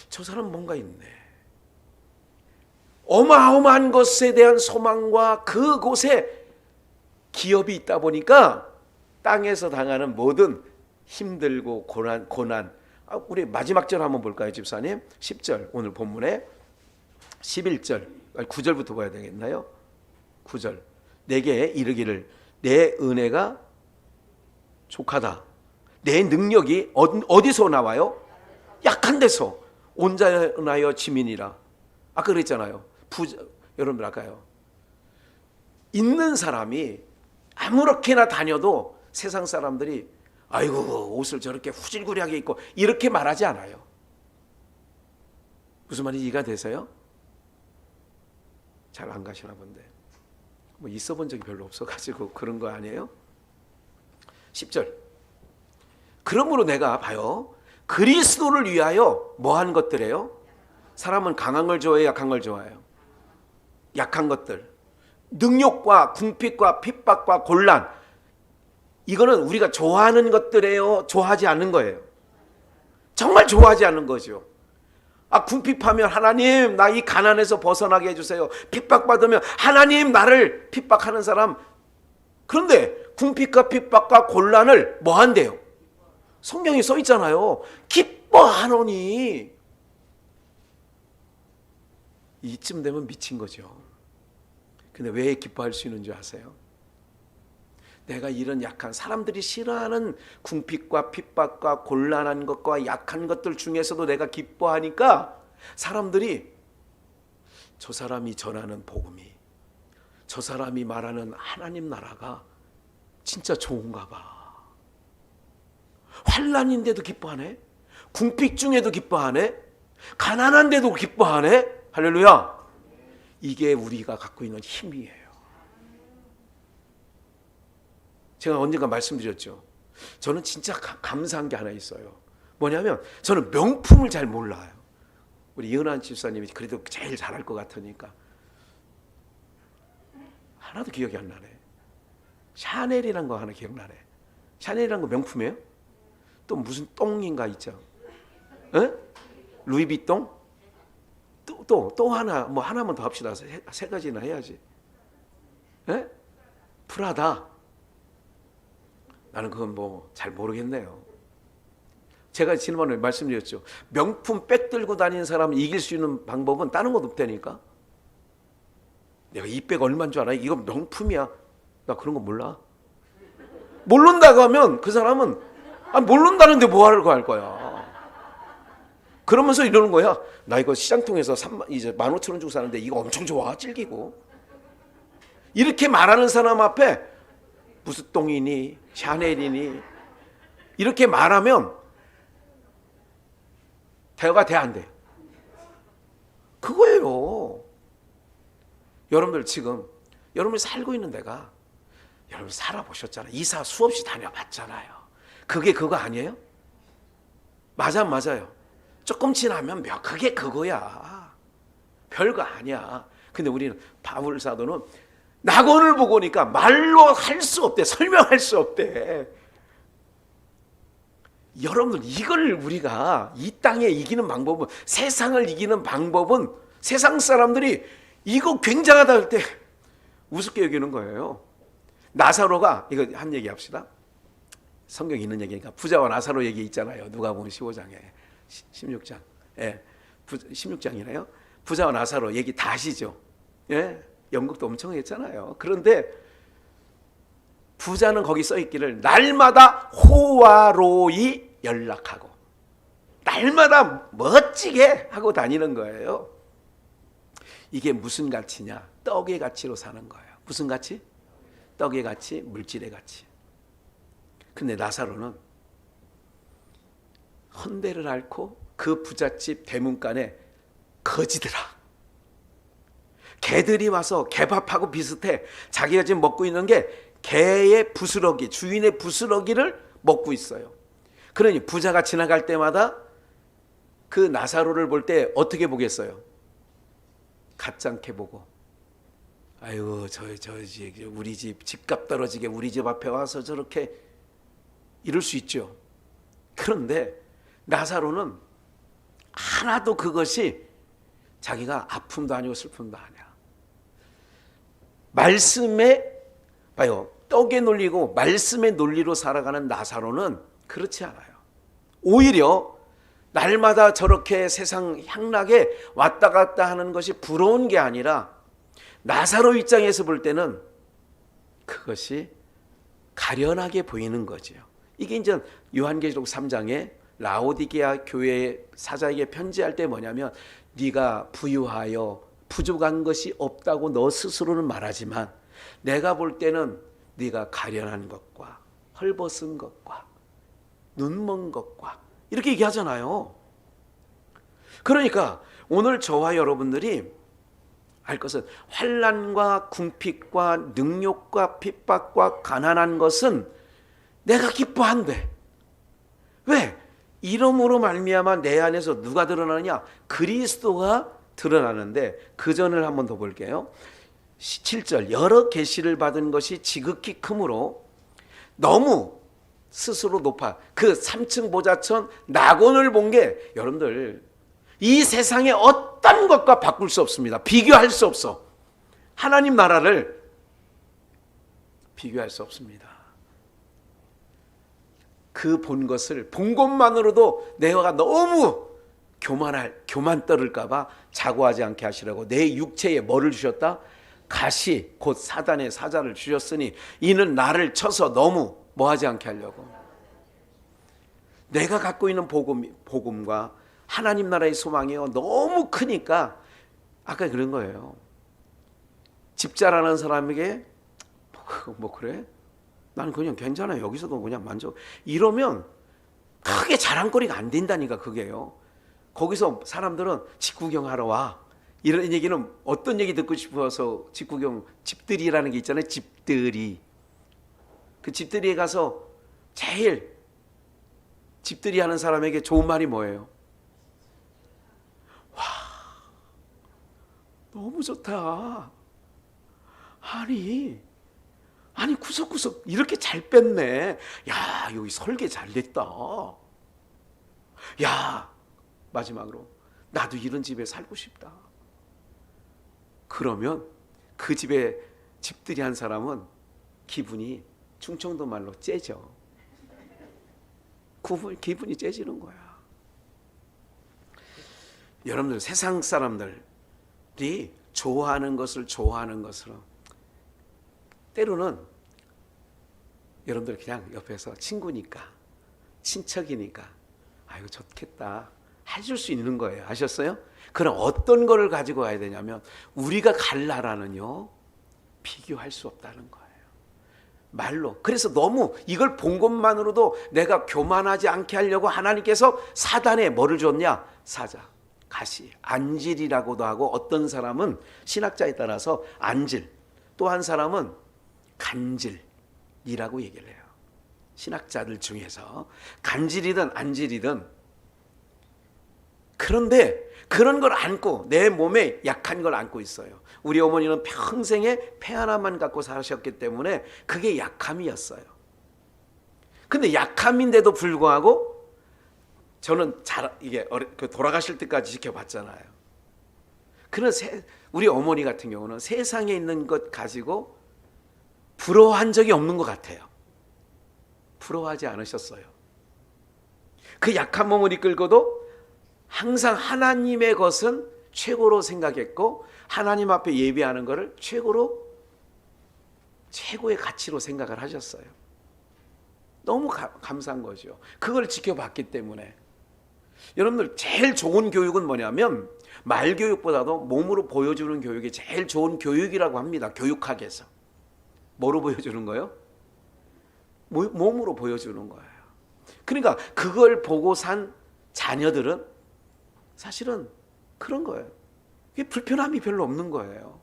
저 사람 뭔가 있네. 어마어마한 것에 대한 소망과 그곳에 기업이 있다 보니까 땅에서 당하는 모든 힘들고 고난. 우리 마지막 절 한번 볼까요, 집사님? 10절 오늘 본문에 11절 9절부터 봐야 되겠나요? 9절 내게 이르기를 내 은혜가 족하다. 내 능력이 어디서 나와요? 약한 데서. 온전하여 지민이라. 아까 그랬잖아요. 여러분들 아까요. 있는 사람이 아무렇게나 다녀도 세상 사람들이 아이고 옷을 저렇게 후질구리하게 입고 이렇게 말하지 않아요. 무슨 말인지 이해가 되세요? 잘 안 가시나 본데. 뭐 있어 본 적이 별로 없어가지고 그런 거 아니에요? 10절 그러므로 내가 봐요. 그리스도를 위하여 뭐한 것들이에요? 사람은 강한 걸 좋아해요? 약한 걸 좋아해요? 약한 것들. 능욕과 궁핍과 핍박과 곤란, 이거는 우리가 좋아하는 것들이에요? 좋아하지 않는 거예요? 정말 좋아하지 않는 거죠. 궁핍하면 하나님 나 이 가난에서 벗어나게 해주세요. 핍박받으면 하나님 나를 핍박하는 사람. 그런데 궁핍과 핍박과 곤란을 뭐 한대요? 성경에 써 있잖아요. 기뻐하노니. 이쯤 되면 미친 거죠. 근데 왜 기뻐할 수 있는 줄 아세요? 내가 이런 약한, 사람들이 싫어하는 궁핍과 핍박과 곤란한 것과 약한 것들 중에서도 내가 기뻐하니까 사람들이 저 사람이 전하는 복음이, 저 사람이 말하는 하나님 나라가 진짜 좋은가 봐. 환난인데도 기뻐하네. 궁핍 중에도 기뻐하네. 가난한데도 기뻐하네. 할렐루야. 이게 우리가 갖고 있는 힘이에요. 제가 언젠가 말씀드렸죠. 저는 진짜 감사한 게 하나 있어요. 뭐냐면 저는 명품을 잘 몰라요. 우리 이은한 집사님이 그래도 제일 잘할 것 같으니까. 하나도 기억이 안 나네. 샤넬이란 거 하나 기억나네. 샤넬이란 거 명품이에요? 또 무슨 똥인가 있죠. 에? 루이비똥? 또 하나, 뭐 하나만 더 합시다. 세 가지나 해야지. 에? 프라다. 나는 그건 뭐 잘 모르겠네요. 제가 지난번에 말씀드렸죠. 명품 백 들고 다니는 사람을 이길 수 있는 방법은 다른 것 없다니까. 내가 이 백 얼마인 줄 알아? 이거 명품이야. 나 그런 거 몰라. 모른다고 하면 그 사람은 모른다는데 뭐 하려고 할 거야. 그러면서 이러는 거야. 나 이거 시장통에서 이제 15,000원 주고 사는데 이거 엄청 좋아. 질기고. 이렇게 말하는 사람 앞에 무슨 똥이니 샤넬이니 이렇게 말하면 대화가 돼 안 돼? 그거예요. 여러분들 지금 여러분이 살고 있는 데가 여러분 살아보셨잖아요. 이사 수없이 다녀봤잖아요. 그게 그거 아니에요? 맞아요. 조금 지나면 그게 그거야. 별거 아니야. 근데 우리는 바울 사도는 낙원을 보고 오니까 말로 할 수 없대. 설명할 수 없대. 여러분들, 이걸 우리가 이 땅에 이기는 방법은, 세상을 이기는 방법은, 세상 사람들이 이거 굉장하다 할 때 우습게 여기는 거예요. 나사로가, 이거 한 얘기 합시다. 성경에 있는 얘기니까. 부자와 나사로 얘기 있잖아요. 누가복음 15장에 16장. 예. 16장이네요. 부자와 나사로 얘기 다 아시죠? 예. 연극도 엄청 했잖아요. 그런데 부자는 거기 써 있기를 날마다 호화로이 연락하고 날마다 멋지게 하고 다니는 거예요. 이게 무슨 가치냐? 떡의 가치로 사는 거예요. 무슨 가치? 떡의 가치, 물질의 가치. 근데 나사로는 헌데를 앓고 그 부잣집 대문간에 거지들아, 개들이 와서 개밥하고 비슷해. 자기가 지금 먹고 있는 게 개의 부스러기, 주인의 부스러기를 먹고 있어요. 그러니 부자가 지나갈 때마다 그 나사로를 볼 때 어떻게 보겠어요? 가짱케 보고, 아이고 우리 집 집값 떨어지게 우리 집 앞에 와서 저렇게, 이럴 수 있죠. 그런데 나사로는 하나도 그것이 자기가 아픔도 아니고 슬픔도 아니야. 말씀에, 봐요, 떡에 놀리고 말씀의 논리로 살아가는 나사로는 그렇지 않아요. 오히려 날마다 저렇게 세상 향락에 왔다 갔다 하는 것이 부러운 게 아니라 나사로 입장에서 볼 때는 그것이 가련하게 보이는 거죠. 이게 이제 요한계시록 3장에 라오디게아 교회 사자에게 편지할 때 뭐냐면, 네가 부유하여 부족한 것이 없다고 너 스스로는 말하지만 내가 볼 때는 네가 가련한 것과 헐벗은 것과 눈먼 것과 이렇게 얘기하잖아요. 그러니까 오늘 저와 여러분들이 알 것은, 환난과 궁핍과 능욕과 핍박과 가난한 것은 내가 기뻐한대. 왜? 이름으로 말미암아 내 안에서 누가 드러나느냐? 그리스도가 드러나는데, 그 전을 한 번 더 볼게요. 7절, 여러 계시를 받은 것이 지극히 크므로 너무 스스로 높아. 그 3층 보자천 낙원을 본 게, 여러분들, 이 세상의 어떤 것과 바꿀 수 없습니다. 비교할 수 없어. 하나님 나라를 비교할 수 없습니다. 그 본 것을, 본 것만으로도 내가 너무 교만 떨을까 봐 자고하지 않게 하시라고 내 육체에 뭐를 주셨다? 가시, 곧 사단의 사자를 주셨으니 이는 나를 쳐서 너무 뭐하지 않게 하려고. 내가 갖고 있는 복음과 하나님 나라의 소망이요 너무 크니까, 아까 그런 거예요. 집 잘하는 사람에게 뭐 그래? 나는 그냥 괜찮아, 여기서도 그냥 만족, 이러면 크게 자랑거리가 안 된다니까. 그게요. 거기서 사람들은 집 구경하러 와, 이런 얘기는 어떤 얘기 듣고 싶어서 집구경, 집들이라는 게 있잖아요. 집들이. 그 집들이에 가서 제일 집들이 하는 사람에게 좋은 말이 뭐예요? 와, 너무 좋다. 아니 구석구석 이렇게 잘 뺐네. 야, 여기 설계 잘 됐다. 야, 마지막으로 나도 이런 집에 살고 싶다. 그러면 그 집에 집들이 한 사람은 기분이, 충청도 말로 째져. 기분이 째지는 거야. 여러분들, 세상 사람들이 좋아하는 것을 때로는 여러분들 그냥 옆에서 친구니까, 친척이니까 아이고 좋겠다 해줄 수 있는 거예요. 아셨어요? 그럼 어떤 거를 가지고 가야 되냐면, 우리가 갈 나라는요 비교할 수 없다는 거예요. 말로. 그래서 너무 이걸 본 것만으로도 내가 교만하지 않게 하려고 하나님께서 사단에 뭐를 줬냐? 사자, 가시, 안질이라고도 하고, 어떤 사람은 신학자에 따라서 안질, 또 한 사람은 간질이라고 얘기를 해요. 신학자들 중에서 간질이든 안질이든. 그런데 그런 걸 안고 내 몸에 약한 걸 안고 있어요. 우리 어머니는 평생에 폐 하나만 갖고 사셨기 때문에 그게 약함이었어요. 근데 약함인데도 불구하고 저는 이게 돌아가실 때까지 지켜봤잖아요. 그런 우리 어머니 같은 경우는 세상에 있는 것 가지고 부러워한 적이 없는 것 같아요. 부러워하지 않으셨어요. 그 약한 몸을 이끌고도 항상 하나님의 것은 최고로 생각했고 하나님 앞에 예배하는 것을 최고의 가치로 생각을 하셨어요. 너무 감사한 거죠. 그걸 지켜봤기 때문에. 여러분들 제일 좋은 교육은 뭐냐면 말교육보다도 몸으로 보여주는 교육이 제일 좋은 교육이라고 합니다. 교육학에서. 뭐로 보여주는 거예요? 몸으로 보여주는 거예요. 그러니까 그걸 보고 산 자녀들은 사실은 그런 거예요. 이게 불편함이 별로 없는 거예요.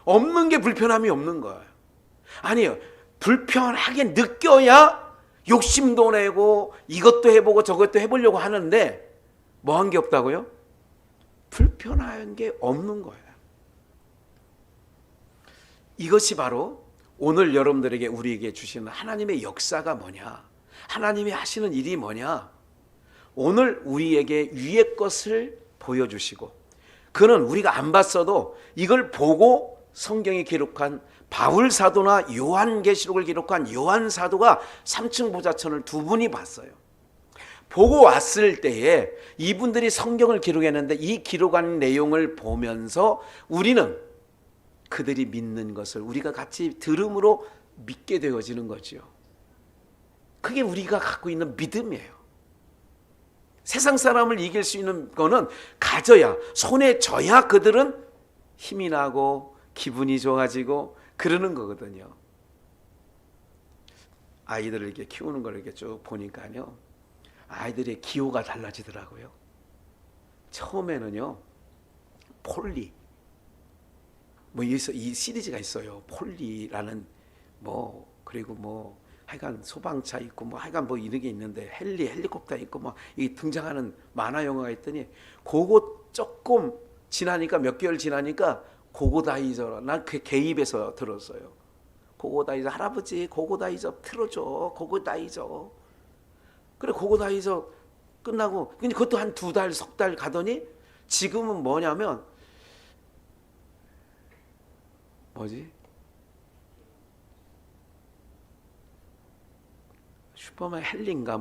없는 게 불편함이 없는 거예요. 아니요. 불편하게 느껴야 욕심도 내고 이것도 해보고 저것도 해보려고 하는데 뭐 한 게 없다고요? 불편한 게 없는 거예요. 이것이 바로 오늘 여러분들에게 우리에게 주시는 하나님의 역사가 뭐냐, 하나님이 하시는 일이 뭐냐, 오늘 우리에게 위의 것을 보여주시고 그는 우리가 안 봤어도 이걸 보고 성경에 기록한 바울 사도나 요한계시록을 기록한 요한 사도가 3층 보좌천을 두 분이 봤어요. 보고 왔을 때에 이분들이 성경을 기록했는데 이 기록한 내용을 보면서 우리는 그들이 믿는 것을 우리가 같이 들음으로 믿게 되어지는 거죠. 그게 우리가 갖고 있는 믿음이에요. 세상 사람을 이길 수 있는 거는 가져야, 손에 져야 그들은 힘이 나고 기분이 좋아지고 그러는 거거든요. 아이들을 이렇게 키우는 걸 이렇게 쭉 보니까요, 아이들의 기호가 달라지더라고요. 처음에는요, 폴리, 이 시리즈가 있어요. 폴리라는 그리고 하여간 소방차 있고 하여간 이런 게 있는데 헬리콥터 있고 이 등장하는 만화 영화가 있더니 그거 조금 지나니까 몇 개월 지나니까 고고다이저, 난 그 개입해서 들었어요. 고고다이저, 할아버지 고고다이저 틀어줘, 고고다이저. 그래 고고다이저 끝나고 근데 그것도 한 2달, 석 달 가더니 지금은 뭐냐면 슈퍼맨 헬리인가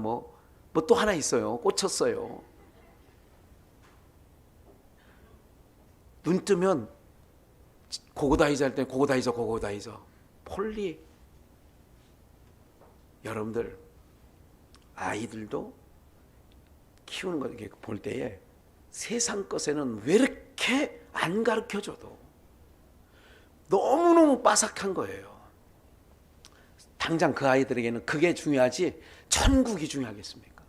또 하나 있어요. 꽂혔어요. 눈 뜨면 고고다이저 할 때 고고다이저 폴리. 여러분들 아이들도 키우는 거 이렇게 볼 때에 세상 것에는 왜 이렇게 안 가르쳐줘도 너무너무 빠삭한 거예요. 당장 그 아이들에게는 그게 중요하지 천국이 중요하겠습니까?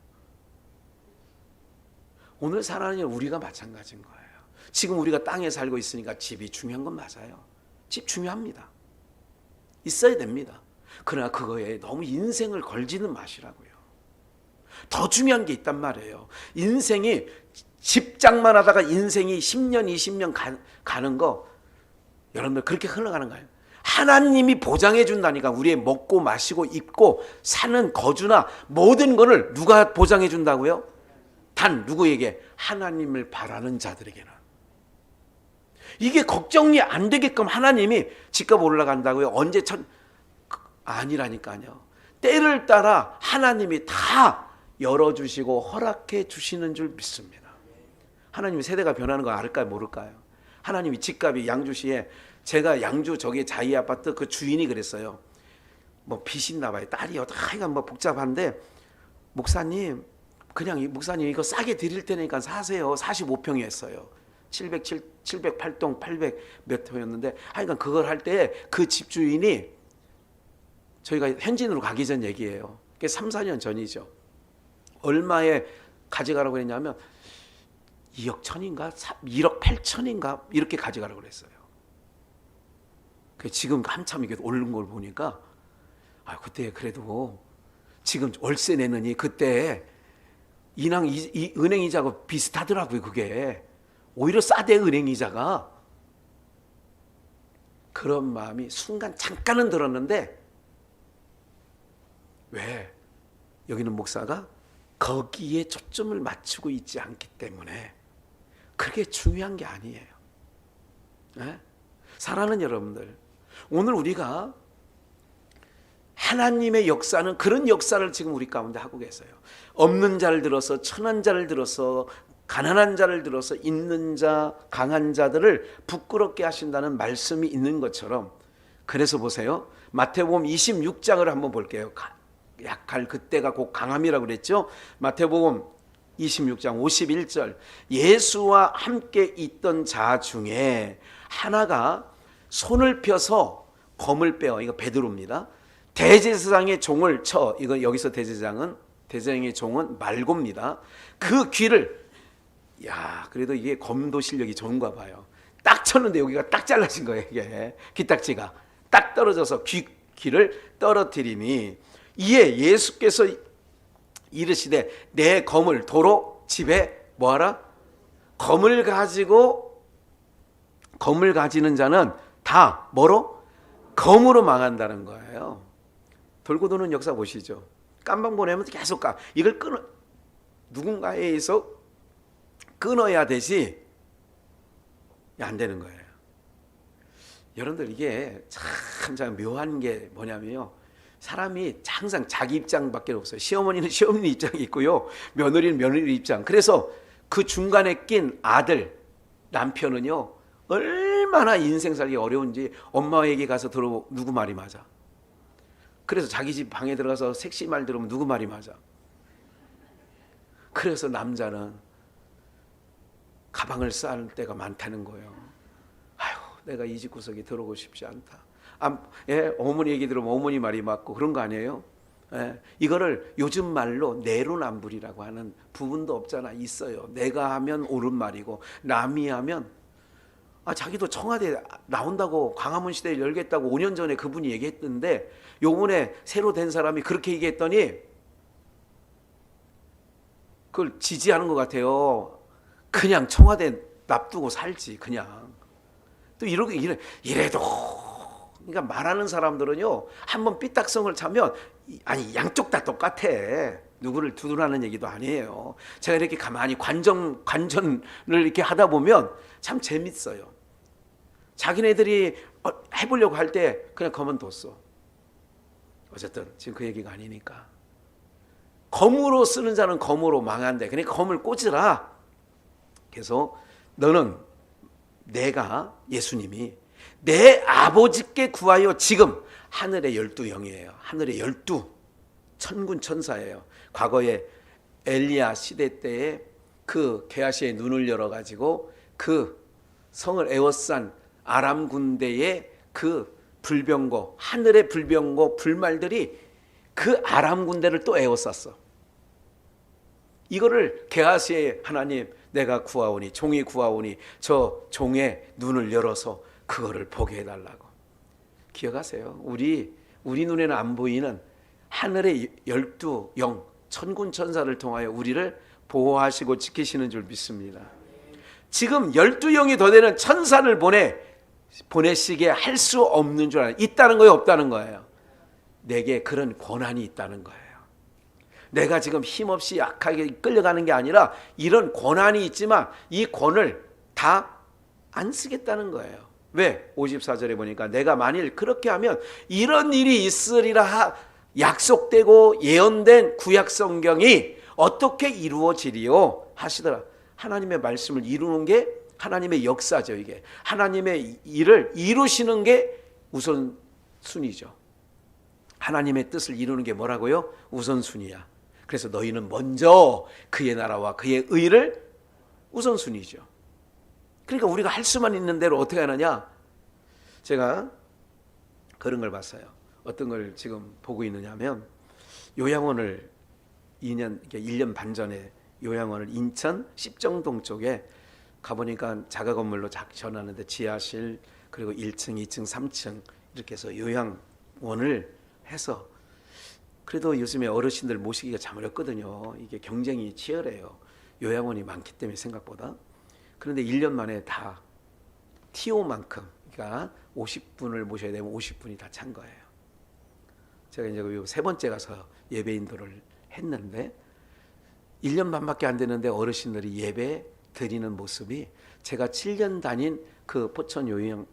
오늘 살아가는 우리가 마찬가지인 거예요. 지금 우리가 땅에 살고 있으니까 집이 중요한 건 맞아요. 집 중요합니다. 있어야 됩니다. 그러나 그거에 너무 인생을 걸지는 마시라고요. 더 중요한 게 있단 말이에요. 인생이 집장만 하다가 인생이 10년, 20년 가는 거 여러분들 그렇게 흘러가는 거예요. 하나님이 보장해 준다니까. 우리의 먹고 마시고 입고 사는 거주나 모든 것을 누가 보장해 준다고요? 단 누구에게? 하나님을 바라는 자들에게는. 이게 걱정이 안 되게끔 하나님이 집값 올라간다고요? 언제 아니라니까요. 때를 따라 하나님이 다 열어주시고 허락해 주시는 줄 믿습니다. 하나님이 세대가 변하는 거 알까요? 모를까요? 하나님이 집값이 양주시에, 제가 양주 저기 자이 아파트 그 주인이 그랬어요. 빚이 있나 봐요. 딸이요. 하여간 복잡한데 목사님 이거 싸게 드릴 테니까 사세요. 45평이었어요. 708동 800 몇 호였는데 하여간 그걸 할 때 그 집주인이, 저희가 현진으로 가기 전 얘기예요. 그게 3, 4년 전이죠. 얼마에 가져가라고 했냐면 2억 1천인가 1억 8천인가 이렇게 가져가라고 그랬어요. 지금 한참 이게 오른 걸 보니까 그때 그래도 지금 월세 내느니 그때 은행 이자하고 비슷하더라고요. 그게 오히려 싸대 은행이자가. 그런 마음이 순간 잠깐은 들었는데, 왜? 여기는 목사가 거기에 초점을 맞추고 있지 않기 때문에 그게 중요한 게 아니에요. 네? 사랑하는 여러분들, 오늘 우리가 하나님의 역사는 그런 역사를 지금 우리 가운데 하고 계세요. 없는 자를 들어서, 천한 자를 들어서, 가난한 자를 들어서 있는 자, 강한 자들을 부끄럽게 하신다는 말씀이 있는 것처럼, 그래서 보세요. 마태복음 26장을 한번 볼게요. 약할 그때가 곧 강함이라고 그랬죠. 마태복음 26장 51절, 예수와 함께 있던 자 중에 하나가 손을 펴서 검을 빼어, 이거 베드로입니다. 대제사장의 종을 쳐, 이거 여기서 대제사장의 종은 말고입니다. 그 귀를, 야, 그래도 이게 검도 실력이 좋은가 봐요. 딱 쳤는데 여기가 딱 잘라진 거예요. 이게 귀딱지가 딱 떨어져서 귀를 떨어뜨리니, 이에 예수께서 이르시되 내 검을 도로 집에 뭐하라? 검을 가지는 자는 다 뭐로? 검으로 망한다는 거예요. 돌고 도는 역사 보시죠. 깜방 보내면 계속 가. 이걸 누군가에서 끊어야 되지 안 되는 거예요. 여러분들, 이게 참 묘한 게 뭐냐면요, 사람이 항상 자기 입장밖에 없어요. 시어머니는 시어머니 입장이 있고요, 며느리는 며느리 입장. 그래서 그 중간에 낀 아들, 남편은요, 얼마나 인생 살기 어려운지 엄마에게 가서 들어보면 누구 말이 맞아. 그래서 자기 집 방에 들어가서 섹시 말 들으면 누구 말이 맞아. 그래서 남자는 가방을 쌓을 때가 많다는 거예요. 아유, 내가 이 집 구석에 들어오고 싶지 않다. 어머니 얘기 들으면 어머니 말이 맞고 그런 거 아니에요? 이거를 요즘 말로 내로남불이라고 하는 부분도 없잖아. 있어요. 내가 하면 옳은 말이고 남이 하면, 자기도 청와대 나온다고 광화문 시대를 열겠다고 5년 전에 그분이 얘기했던데, 요번에 새로 된 사람이 그렇게 얘기했더니 그걸 지지하는 것 같아요. 그냥 청와대 납두고 살지 그냥. 또 이래도, 그러니까 말하는 사람들은요, 한번 삐딱성을 차면 양쪽 다 똑같아. 누구를 두둔하는 얘기도 아니에요. 제가 이렇게 가만히 관전을 이렇게 하다 보면 참 재밌어요. 자기네들이 해보려고 할 때 그냥 검은뒀어. 어쨌든 지금 그 얘기가 아니니까. 검으로 쓰는 자는 검으로 망한대. 그러니까 검을 꽂으라. 그래서 너는, 예수님이 내 아버지께 구하여, 지금 하늘의 12영이에요. 하늘의 12 천군 천사예요. 과거에 엘리야 시대 때에 그 게하시의 눈을 열어가지고 그 성을 에워싼 아람 군대의 그 불병거, 하늘의 불병거 불말들이 그 아람 군대를 또 에워쌌어. 이거를 게하시의 하나님, 내가 구하오니, 종이 구하오니 저 종의 눈을 열어서 그거를 보게 해달라고. 기억하세요. 우리 눈에는 안 보이는 하늘의 12영 천군 천사를 통하여 우리를 보호하시고 지키시는 줄 믿습니다. 지금 12영이 더 되는 천사를 보내시게 할 수 없는 줄 알아요. 있다는 거예요, 없다는 거예요? 내게 그런 권한이 있다는 거예요. 내가 지금 힘없이 약하게 끌려가는 게 아니라 이런 권한이 있지만 이 권을 다 안 쓰겠다는 거예요. 왜? 54절에 보니까 내가 만일 그렇게 하면 이런 일이 있으리라 약속되고 예언된 구약 성경이 어떻게 이루어지리요 하시더라. 하나님의 말씀을 이루는 게 하나님의 역사죠. 이게 하나님의 일을 이루시는 게 우선순위죠. 하나님의 뜻을 이루는 게 뭐라고요? 우선순위야. 그래서 너희는 먼저 그의 나라와 그의 의를 우선순위죠. 그러니까 우리가 할 수만 있는 대로 어떻게 하느냐? 제가 그런 걸 봤어요. 어떤 걸 지금 보고 있느냐면, 요양원을 1년 반 전에 요양원을 인천 십정동 쪽에 가보니까 자가 건물로 전하는데 지하실, 그리고 1층, 2층, 3층 이렇게 해서 요양원을 해서, 그래도 요즘에 어르신들 모시기가 참 어렵거든요. 이게 경쟁이 치열해요. 요양원이 많기 때문에 생각보다. 그런데 1년 만에 다 TO만큼, 그러니까 50분을 모셔야 되면 50분이 다 찬 거예요. 제가 이제 세 번째 가서 예배 인도를 했는데 1년 반밖에 안 되는데 어르신들이 예배 드리는 모습이 제가 7년 다닌 그 포천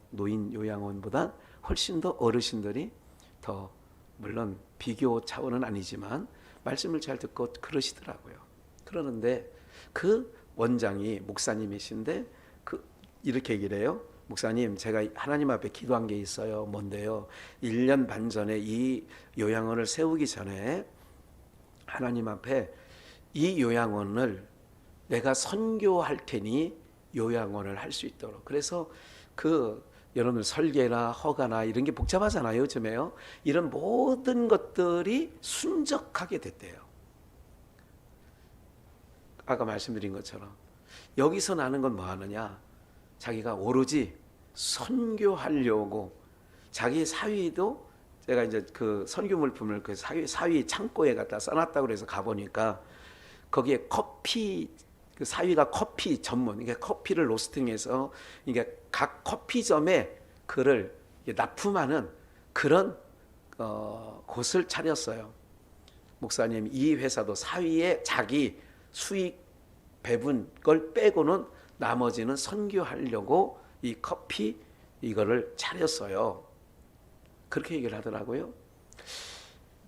노인 요양원보다 훨씬 더 어르신들이 더, 물론 비교 차원은 아니지만 말씀을 잘 듣고 그러시더라고요. 그러는데 그 원장이 목사님이신데 이렇게 얘기를 해요. 목사님, 제가 하나님 앞에 기도한 게 있어요. 뭔데요? 1년 반 전에 이 요양원을 세우기 전에 하나님 앞에 이 요양원을 내가 선교할 테니 요양원을 할 수 있도록. 그래서 여러분들 설계나 허가나 이런 게 복잡하잖아요, 요즘에요. 이런 모든 것들이 순적하게 됐대요. 아까 말씀드린 것처럼 여기서 나는 건 뭐 하느냐? 자기가 오로지 선교하려고 자기 사위도, 제가 이제 그 선교 물품을 그 사위 창고에 갖다 써놨다고 그래서 가보니까 거기에 커피, 그 사위가 커피 전문, 이게 커피를 로스팅해서 이게 각 커피점에 그를 납품하는 그런 곳을 차렸어요. 목사님, 이 회사도 사위의 자기 수익 배분 걸 빼고는 나머지는 선교하려고 이 커피 이거를 차렸어요. 그렇게 얘기를 하더라고요.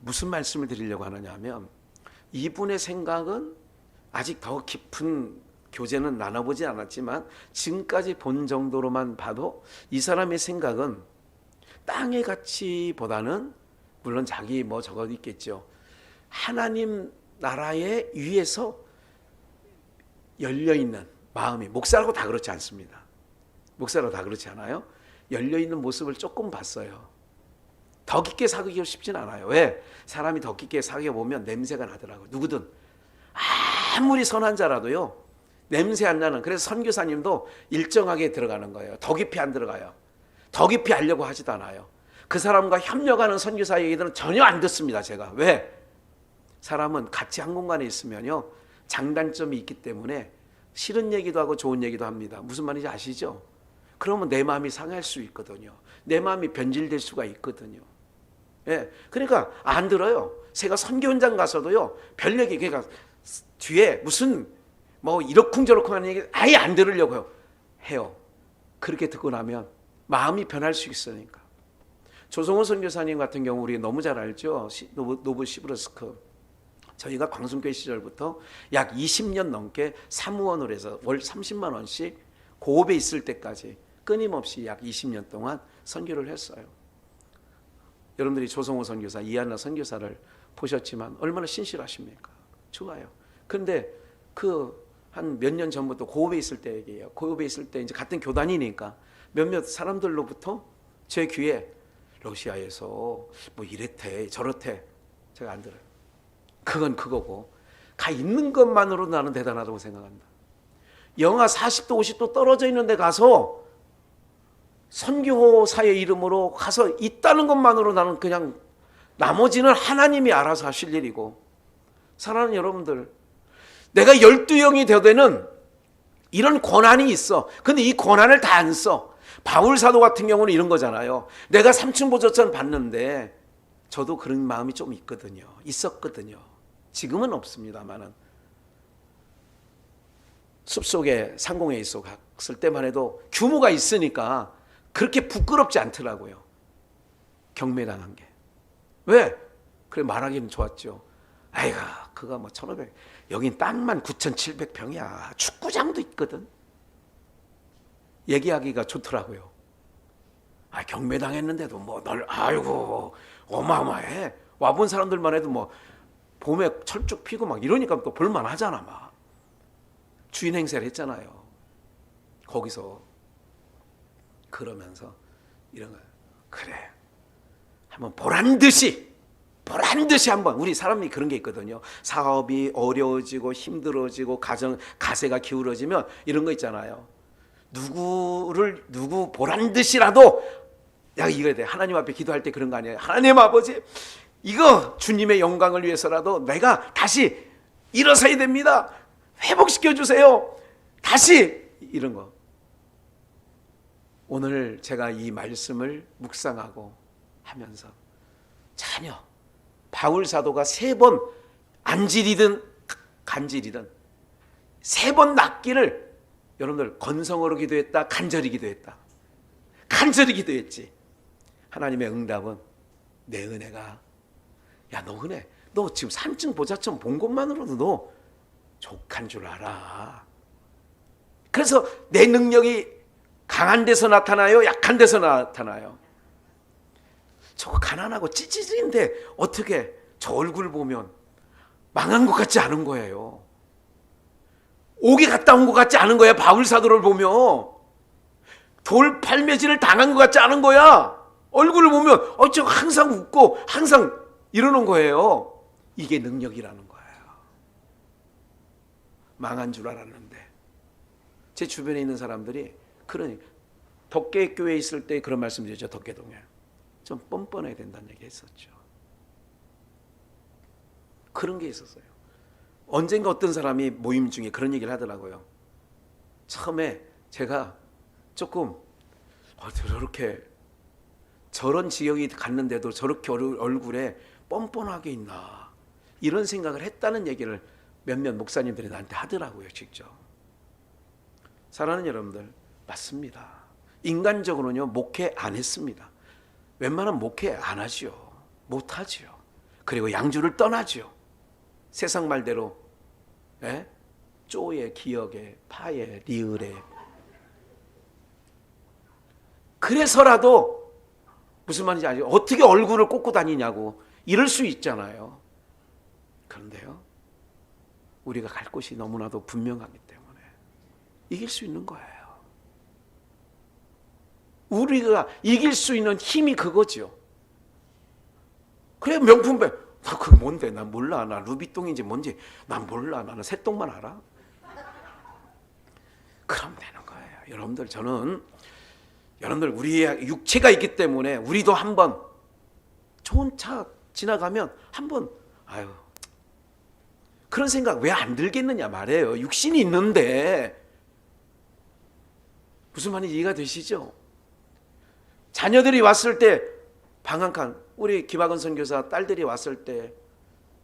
무슨 말씀을 드리려고 하느냐 하면, 이분의 생각은 아직 더 깊은 교제는 나눠보지 않았지만 지금까지 본 정도로만 봐도 이 사람의 생각은 땅의 가치보다는, 물론 자기 뭐 저거 있겠죠, 하나님 나라에 위해서 열려있는 마음이, 목사라고 다 그렇지 않습니다. 목사라고 다 그렇지 않아요. 열려있는 모습을 조금 봤어요. 더 깊게 사귀고 싶진 않아요. 왜? 사람이 더 깊게 사귀어보면 냄새가 나더라고요. 누구든 아무리 선한 자라도요, 냄새 안 나는. 그래서 선교사님도 일정하게 들어가는 거예요. 더 깊이 안 들어가요. 더 깊이 하려고 하지도 않아요. 그 사람과 협력하는 선교사 얘기들은 전혀 안 듣습니다, 제가. 왜? 사람은 같이 한 공간에 있으면요, 장단점이 있기 때문에 싫은 얘기도 하고 좋은 얘기도 합니다. 무슨 말인지 아시죠? 그러면 내 마음이 상할 수 있거든요. 내 마음이 변질될 수가 있거든요. 예, 그러니까 안 들어요. 제가 선교 현장 가서도요, 별 얘기, 그러니까 뒤에 무슨 뭐 이러쿵저러쿵 하는 얘기 아예 안 들으려고 해요. 그렇게 듣고 나면 마음이 변할 수 있으니까. 조성호 선교사님 같은 경우 우리 너무 잘 알죠. 노브시브르스크. 저희가 광순교회 시절부터 약 20년 넘게 사무원으로 해서 월 30만 원씩 고업에 있을 때까지 끊임없이 약 20년 동안 선교를 했어요. 여러분들이 조성호 선교사, 이한나 선교사를 보셨지만 얼마나 신실하십니까? 좋아요. 그런데 한 몇 년 전부터 고업에 있을 때 얘기예요. 고업에 있을 때 이제 같은 교단이니까 몇몇 사람들로부터 제 귀에 러시아에서 뭐 이랬대 저렇대. 제가 안 들어요. 그건 그거고, 가 있는 것만으로 나는 대단하다고 생각한다. 영하 40도 50도 떨어져 있는 데 가서 선교사의 이름으로 가서 있다는 것만으로 나는 그냥, 나머지는 하나님이 알아서 하실 일이고. 사랑하는 여러분들, 내가 12영이 되되는 이런 권한이 있어. 근데 이 권한을 다 안 써. 바울 사도 같은 경우는 이런 거잖아요. 내가 삼층보좌천 받는데, 저도 그런 마음이 좀 있었거든요. 지금은 없습니다만은. 숲속에 상공에 있어 갔을 때만 해도 규모가 있으니까 그렇게 부끄럽지 않더라고요. 경매당한 게. 왜? 그래, 말하기는 좋았죠. 아이고, 그거 뭐 1500, 여긴 땅만 9700평이야. 축구장도 있거든. 얘기하기가 좋더라고요. 경매당했는데도 뭐 아이고 어마어마해. 와본 사람들만 해도 뭐 봄에 철쭉 피고 막 이러니까 또 볼만하잖아. 막 주인 행세를 했잖아요. 거기서. 그러면서 이런 거, 그래, 한번 보란 듯이 한번, 우리 사람이 그런 게 있거든요. 사업이 어려워지고 힘들어지고 가세가 기울어지면 이런 거 있잖아요. 누구 보란 듯이라도, 야, 이거야 돼. 하나님 앞에 기도할 때 그런 거 아니에요. 하나님 아버지, 이거 주님의 영광을 위해서라도 내가 다시 일어서야 됩니다. 회복시켜 주세요. 다시 이런 거. 오늘 제가 이 말씀을 묵상하고 하면서 전혀 바울 사도가 3번 안질이든 간질이든 3번 낫기를 여러분들 건성으로 기도했다, 간절히 기도했다. 간절히 기도했지. 하나님의 응답은 내 은혜가, 야, 너 은혜, 너 지금 산증 보자청 본 것만으로도 너 족한 줄 알아. 그래서 내 능력이 강한 데서 나타나요, 약한 데서 나타나요? 저거 가난하고 찌질인데 어떻게 저 얼굴 보면 망한 것 같지 않은 거예요. 옥에 갔다 온 것 같지 않은 거야. 바울 사도를 보면 돌팔매질을 당한 것 같지 않은 거야. 얼굴을 보면 저 항상 웃고 항상 이러는 거예요. 이게 능력이라는 거예요. 망한 줄 알았는데. 제 주변에 있는 사람들이 그러니 덕계교회에 있을 때 그런 말씀 드렸죠. 덕계동에 좀 뻔뻔해야 된다는 얘기 했었죠. 그런 게 있었어요. 언젠가 어떤 사람이 모임 중에 그런 얘기를 하더라고요. 처음에 제가 조금 저렇게 저런 지역이 갔는데도 저렇게 얼굴에 뻔뻔하게 있나 이런 생각을 했다는 얘기를 몇몇 목사님들이 나한테 하더라고요. 직접. 사랑하는 여러분들, 맞습니다. 인간적으로는요, 목회 안 했습니다. 웬만하면 목회 안 하지요. 못 하지요. 그리고 양주를 떠나지요. 세상 말대로 쪼에, 기역에, 파에, 리을에. 그래서라도 무슨 말인지 알죠? 어떻게 얼굴을 꽂고 다니냐고 이럴 수 있잖아요. 그런데요, 우리가 갈 곳이 너무나도 분명하기 때문에 이길 수 있는 거예요. 우리가 이길 수 있는 힘이 그거죠. 그래, 명품백. 나 그거 뭔데? 난 몰라. 나 루비똥인지 뭔지 난 몰라. 나는 새똥만 알아. 그럼 되는 거예요. 여러분들, 저는 여러분들 우리의 육체가 있기 때문에 우리도 한번 좋은 차 지나가면 한번 아유 그런 생각 왜 안 들겠느냐 말이에요. 육신이 있는데. 무슨 말인지 이해가 되시죠? 자녀들이 왔을 때 방 한 칸, 우리 김학은 선교사 딸들이 왔을 때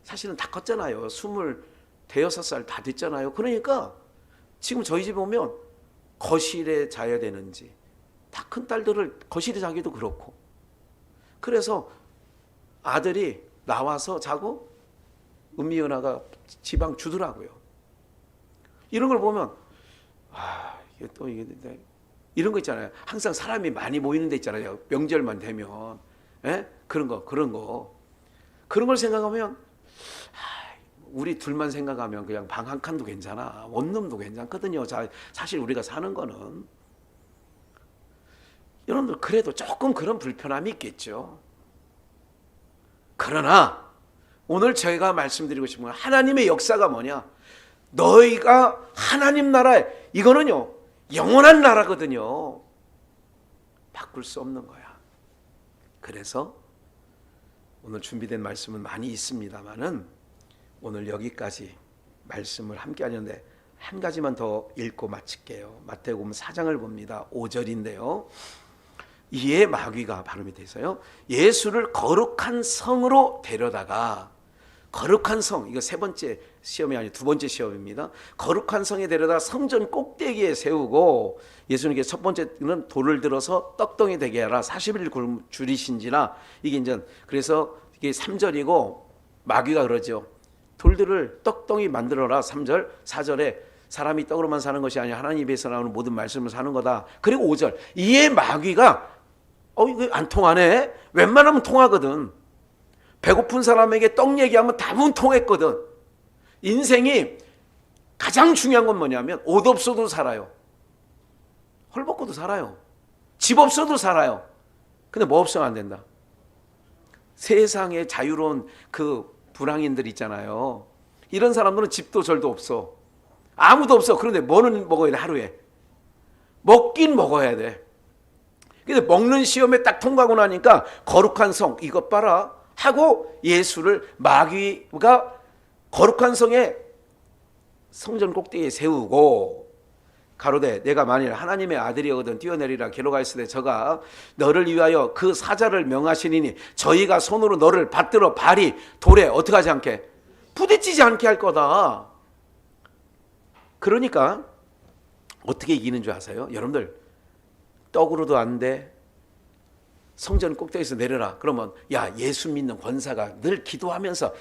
사실은 다 컸잖아요. 26살 다 됐잖아요. 그러니까 지금 저희 집에 오면 거실에 자야 되는지, 다 큰 딸들을 거실에 자기도 그렇고, 그래서 아들이 나와서 자고 은미연아가 지방 주더라고요. 이런 걸 보면 이게 또 이게 이런 거 있잖아요. 항상 사람이 많이 모이는 데 있잖아요. 명절만 되면 그런 걸 생각하면 우리 둘만 생각하면 그냥 방 한 칸도 괜찮아. 원룸도 괜찮거든요. 사실 우리가 사는 거는 여러분들 그래도 조금 그런 불편함이 있겠죠. 그러나 오늘 저희가 말씀드리고 싶은 건 하나님의 역사가 뭐냐? 너희가 하나님 나라에, 이거는요 영원한 나라거든요. 바꿀 수 없는 거야. 그래서 오늘 준비된 말씀은 많이 있습니다만은 오늘 여기까지 말씀을 함께 하는데 한 가지만 더 읽고 마칠게요. 마태복음 4장을 봅니다. 5절인데요. 이에 마귀가 발음이 돼서요, 예수를 거룩한 성으로 데려다가, 거룩한 성, 이거 3번째 시험이 아니고 2번째 시험입니다. 거룩한 성에 데려다 성전 꼭대기에 세우고, 예수님께 첫 번째는 돌을 들어서 떡덩이 되게 하라. 40일 줄이신지나, 이게 이제 그래서 이게 3절이고 마귀가 그러죠. 돌들을 떡덩이 만들어라. 3절, 4절에 사람이 떡으로만 사는 것이 아니라 하나님 입에서 나오는 모든 말씀을 사는 거다. 그리고 5절, 이에 마귀가 이거 안 통하네. 웬만하면 통하거든. 배고픈 사람에게 떡 얘기하면 대부분 통했거든. 인생이 가장 중요한 건 뭐냐면 옷 없어도 살아요. 헐벗고도 살아요. 집 없어도 살아요. 근데 뭐 없으면 안 된다. 세상에 자유로운 그 불황인들 있잖아요. 이런 사람들은 집도 절도 없어. 아무도 없어. 그런데 뭐는 먹어야 돼? 하루에. 먹긴 먹어야 돼. 근데 먹는 시험에 딱 통과하고 나니까 거룩한 성 이것 봐라 하고 예수를 마귀가 거룩한 성에 성전 꼭대기에 세우고, 가로되 내가 만일 하나님의 아들이거든 뛰어내리라 기록하였으되 저가 너를 위하여 그 사자를 명하시리니 저희가 손으로 너를 받들어 발이 돌에 어떻게 하지 않게 부딪히지 않게 할 거다. 그러니까 어떻게 이기는 줄 아세요? 여러분들 떡으로도 안 돼. 성전 꼭대기에서 내려라. 그러면 야 예수 믿는 권사가 늘 기도하면서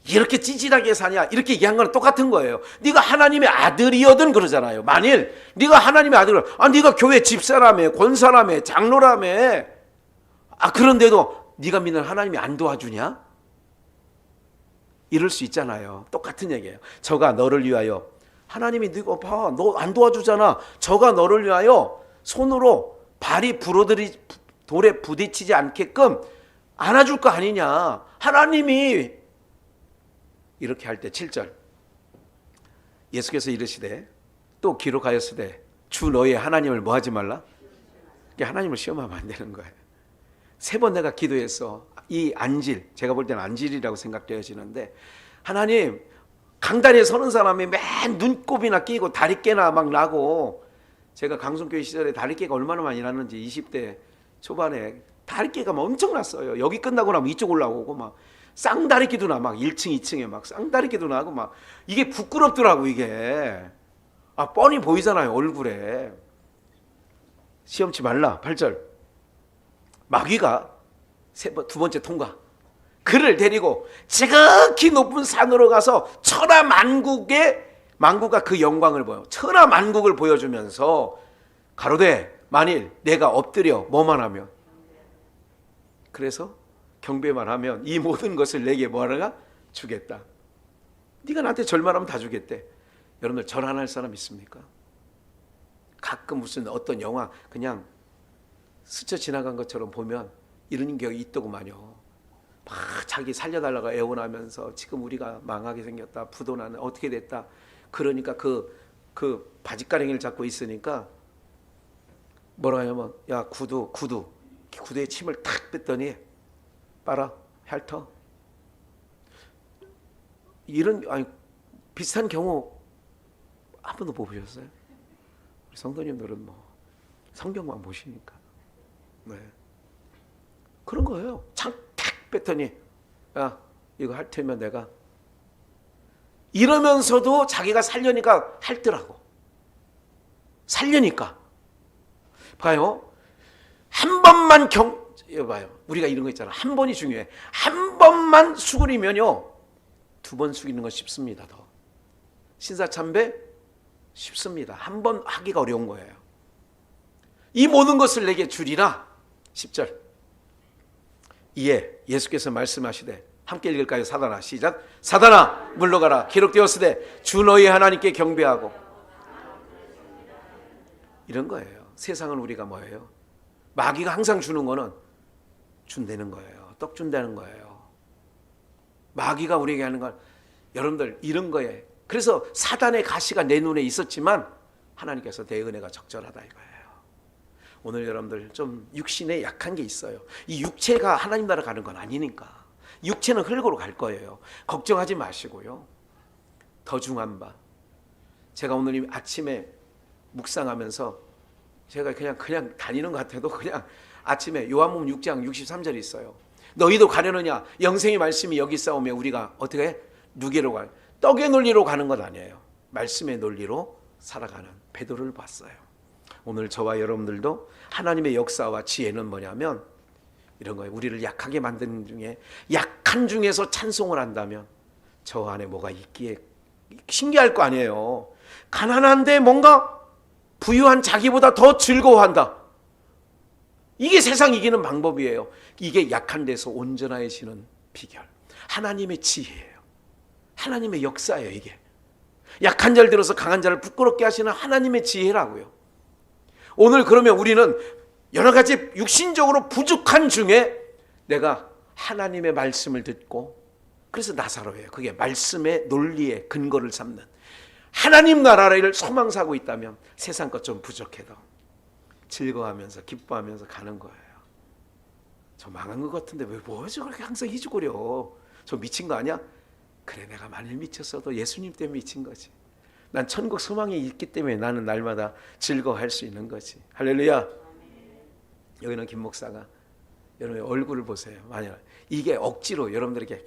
이렇게 찌질하게 사냐 이렇게 얘기한 거는 똑같은 거예요. 네가 하나님의 아들이거든 그러잖아요. 만일 네가 하나님의 아들이면 네가 교회 집사라며 권사라며 장로라며 그런데도 네가 믿는 하나님이 안 도와주냐? 이럴 수 있잖아요. 똑같은 얘기예요. 저가 너를 위하여 하나님이 네가 봐 너 안 도와주잖아. 저가 너를 위하여 손으로 발이 돌에 부딪히지 않게끔 안아줄 거 아니냐. 하나님이 이렇게 할 때 7절 예수께서 이르시되 또 기록하였으되 주 너의 하나님을 뭐 하지 말라? 하나님을 시험하면 안 되는 거예요. 3번 내가 기도했어. 이 안질, 제가 볼 때는 안질이라고 생각되어지는데 하나님 강단에 서는 사람이 맨 눈곱이나 끼고 다리깨나 막 나고 제가 강성교회 시절에 다리깨가 얼마나 많이 났는지 20대 초반에 다리깨가 막 엄청 났어요. 여기 끝나고 나면 이쪽 올라오고 막 쌍다리끼도 나 막 1층 2층에 막 쌍다리끼도 나고 막 이게 부끄럽더라고 이게. 뻔히 보이잖아요 얼굴에. 시험치 말라. 8절 마귀가 두 번째 통과. 그를 데리고 지극히 높은 산으로 가서 만국가 그 영광을 보여. 천하만국을 보여주면서 가로되 만일 내가 엎드려 뭐만 하면 그래서 경배만 하면 이 모든 것을 내게 뭐하라? 주겠다. 네가 나한테 절만하면 다 주겠대. 여러분들 절 안 할 사람 있습니까? 가끔 무슨 어떤 영화 그냥 스쳐 지나간 것처럼 보면 이런 게 있더구만요. 막 자기 살려달라고 애원하면서 지금 우리가 망하게 생겼다. 부도나는 어떻게 됐다. 그러니까 그 바짓가랭이를 잡고 있으니까 뭐라 하냐면 야 구두에 침을 탁 뺐더니 빨아 핥어. 이런 비슷한 경우 한 번도 못 보셨어요? 우리 성도님들은 뭐 성경만 보시니까 네. 그런 거예요. 창 탁 뺐더니 야 이거 핥으면 내가 이러면서도 자기가 살려니까 핥더라고. 살려니까 봐요. 한 번만 봐요. 우리가 이런 거 있잖아. 한 번이 중요해. 한 번만 수그리면요 2번 숙이는 건 쉽습니다. 더 신사참배 쉽습니다. 한 번 하기가 어려운 거예요. 이 모든 것을 내게 주리라. 10절 이에 예수께서 말씀하시되 함께 읽을까요? 사단아 시작. 사단아 물러가라. 기록되었으되 주 너희 하나님께 경배하고. 이런 거예요. 세상은 우리가 뭐예요? 마귀가 항상 주는 거는 준다는 거예요. 떡 준다는 거예요. 마귀가 우리에게 하는 건 여러분들 이런 거에 그래서 사단의 가시가 내 눈에 있었지만 하나님께서 내 은혜가 적절하다 이거예요. 오늘 여러분들 좀 육신에 약한 게 있어요. 이 육체가 하나님 나라 가는 건 아니니까. 육체는 흙으로 갈 거예요. 걱정하지 마시고요. 더 중요한 바 제가 오늘 아침에 묵상하면서 제가 그냥 다니는 것 같아도 그냥 아침에 요한복음 6장 63절이 있어요. 너희도 가려느냐 영생의 말씀이 여기 있사오며 우리가 어떻게 해? 누게로 가요? 떡의 논리로 가는 건 아니에요. 말씀의 논리로 살아가는 베드로를 봤어요. 오늘 저와 여러분들도 하나님의 역사와 지혜는 뭐냐면 이런 거예요. 우리를 약하게 만드는 중에 약한 중에서 찬송을 한다면 저 안에 뭐가 있기에 신기할 거 아니에요. 가난한데 뭔가 부유한 자기보다 더 즐거워한다. 이게 세상 이기는 방법이에요. 이게 약한 데서 온전해지는 비결. 하나님의 지혜예요. 하나님의 역사예요. 이게 약한 자를 들어서 강한 자를 부끄럽게 하시는 하나님의 지혜라고요. 오늘 그러면 우리는 여러 가지 육신적으로 부족한 중에 내가 하나님의 말씀을 듣고 그래서 나사로예요. 그게 말씀의 논리의 근거를 삼는 하나님 나라를 소망사고 있다면 세상 것 좀 부족해도 즐거워하면서 기뻐하면서 가는 거예요. 저 망한 것 같은데 왜 뭐지 그렇게 항상 희죽거려. 저 미친 거 아니야? 그래 내가 만일 미쳤어도 예수님 때문에 미친 거지. 난 천국 소망이 있기 때문에 나는 날마다 즐거워할 수 있는 거지. 할렐루야. 여기는 김 목사가 여러분의 얼굴을 보세요. 만약 이게 억지로 여러분들에게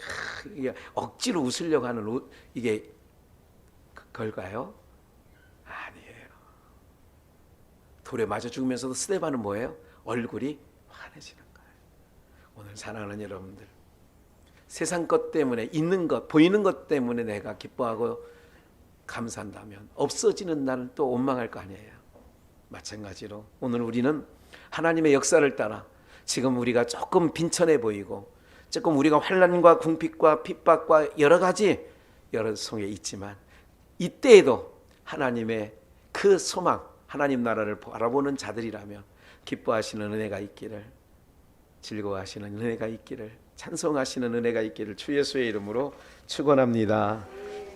이게 억지로 웃으려고 하는 이게 걸까요? 아니에요. 돌에 맞아 죽으면서도 스데반은 뭐예요? 얼굴이 환해지는 거예요. 오늘 사랑하는 여러분들, 세상 것 때문에 있는 것, 보이는 것 때문에 내가 기뻐하고 감사한다면 없어지는 날은 또 원망할 거 아니에요. 마찬가지로 오늘 우리는 하나님의 역사를 따라 지금 우리가 조금 빈천해 보이고 조금 우리가 환난과 궁핍과 핍박과 여러 가지 여러 속에 있지만 이때에도 하나님의 그 소망, 하나님 나라를 바라보는 자들이라면 기뻐하시는 은혜가 있기를, 즐거워하시는 은혜가 있기를, 찬송하시는 은혜가 있기를 주 예수의 이름으로 축원합니다.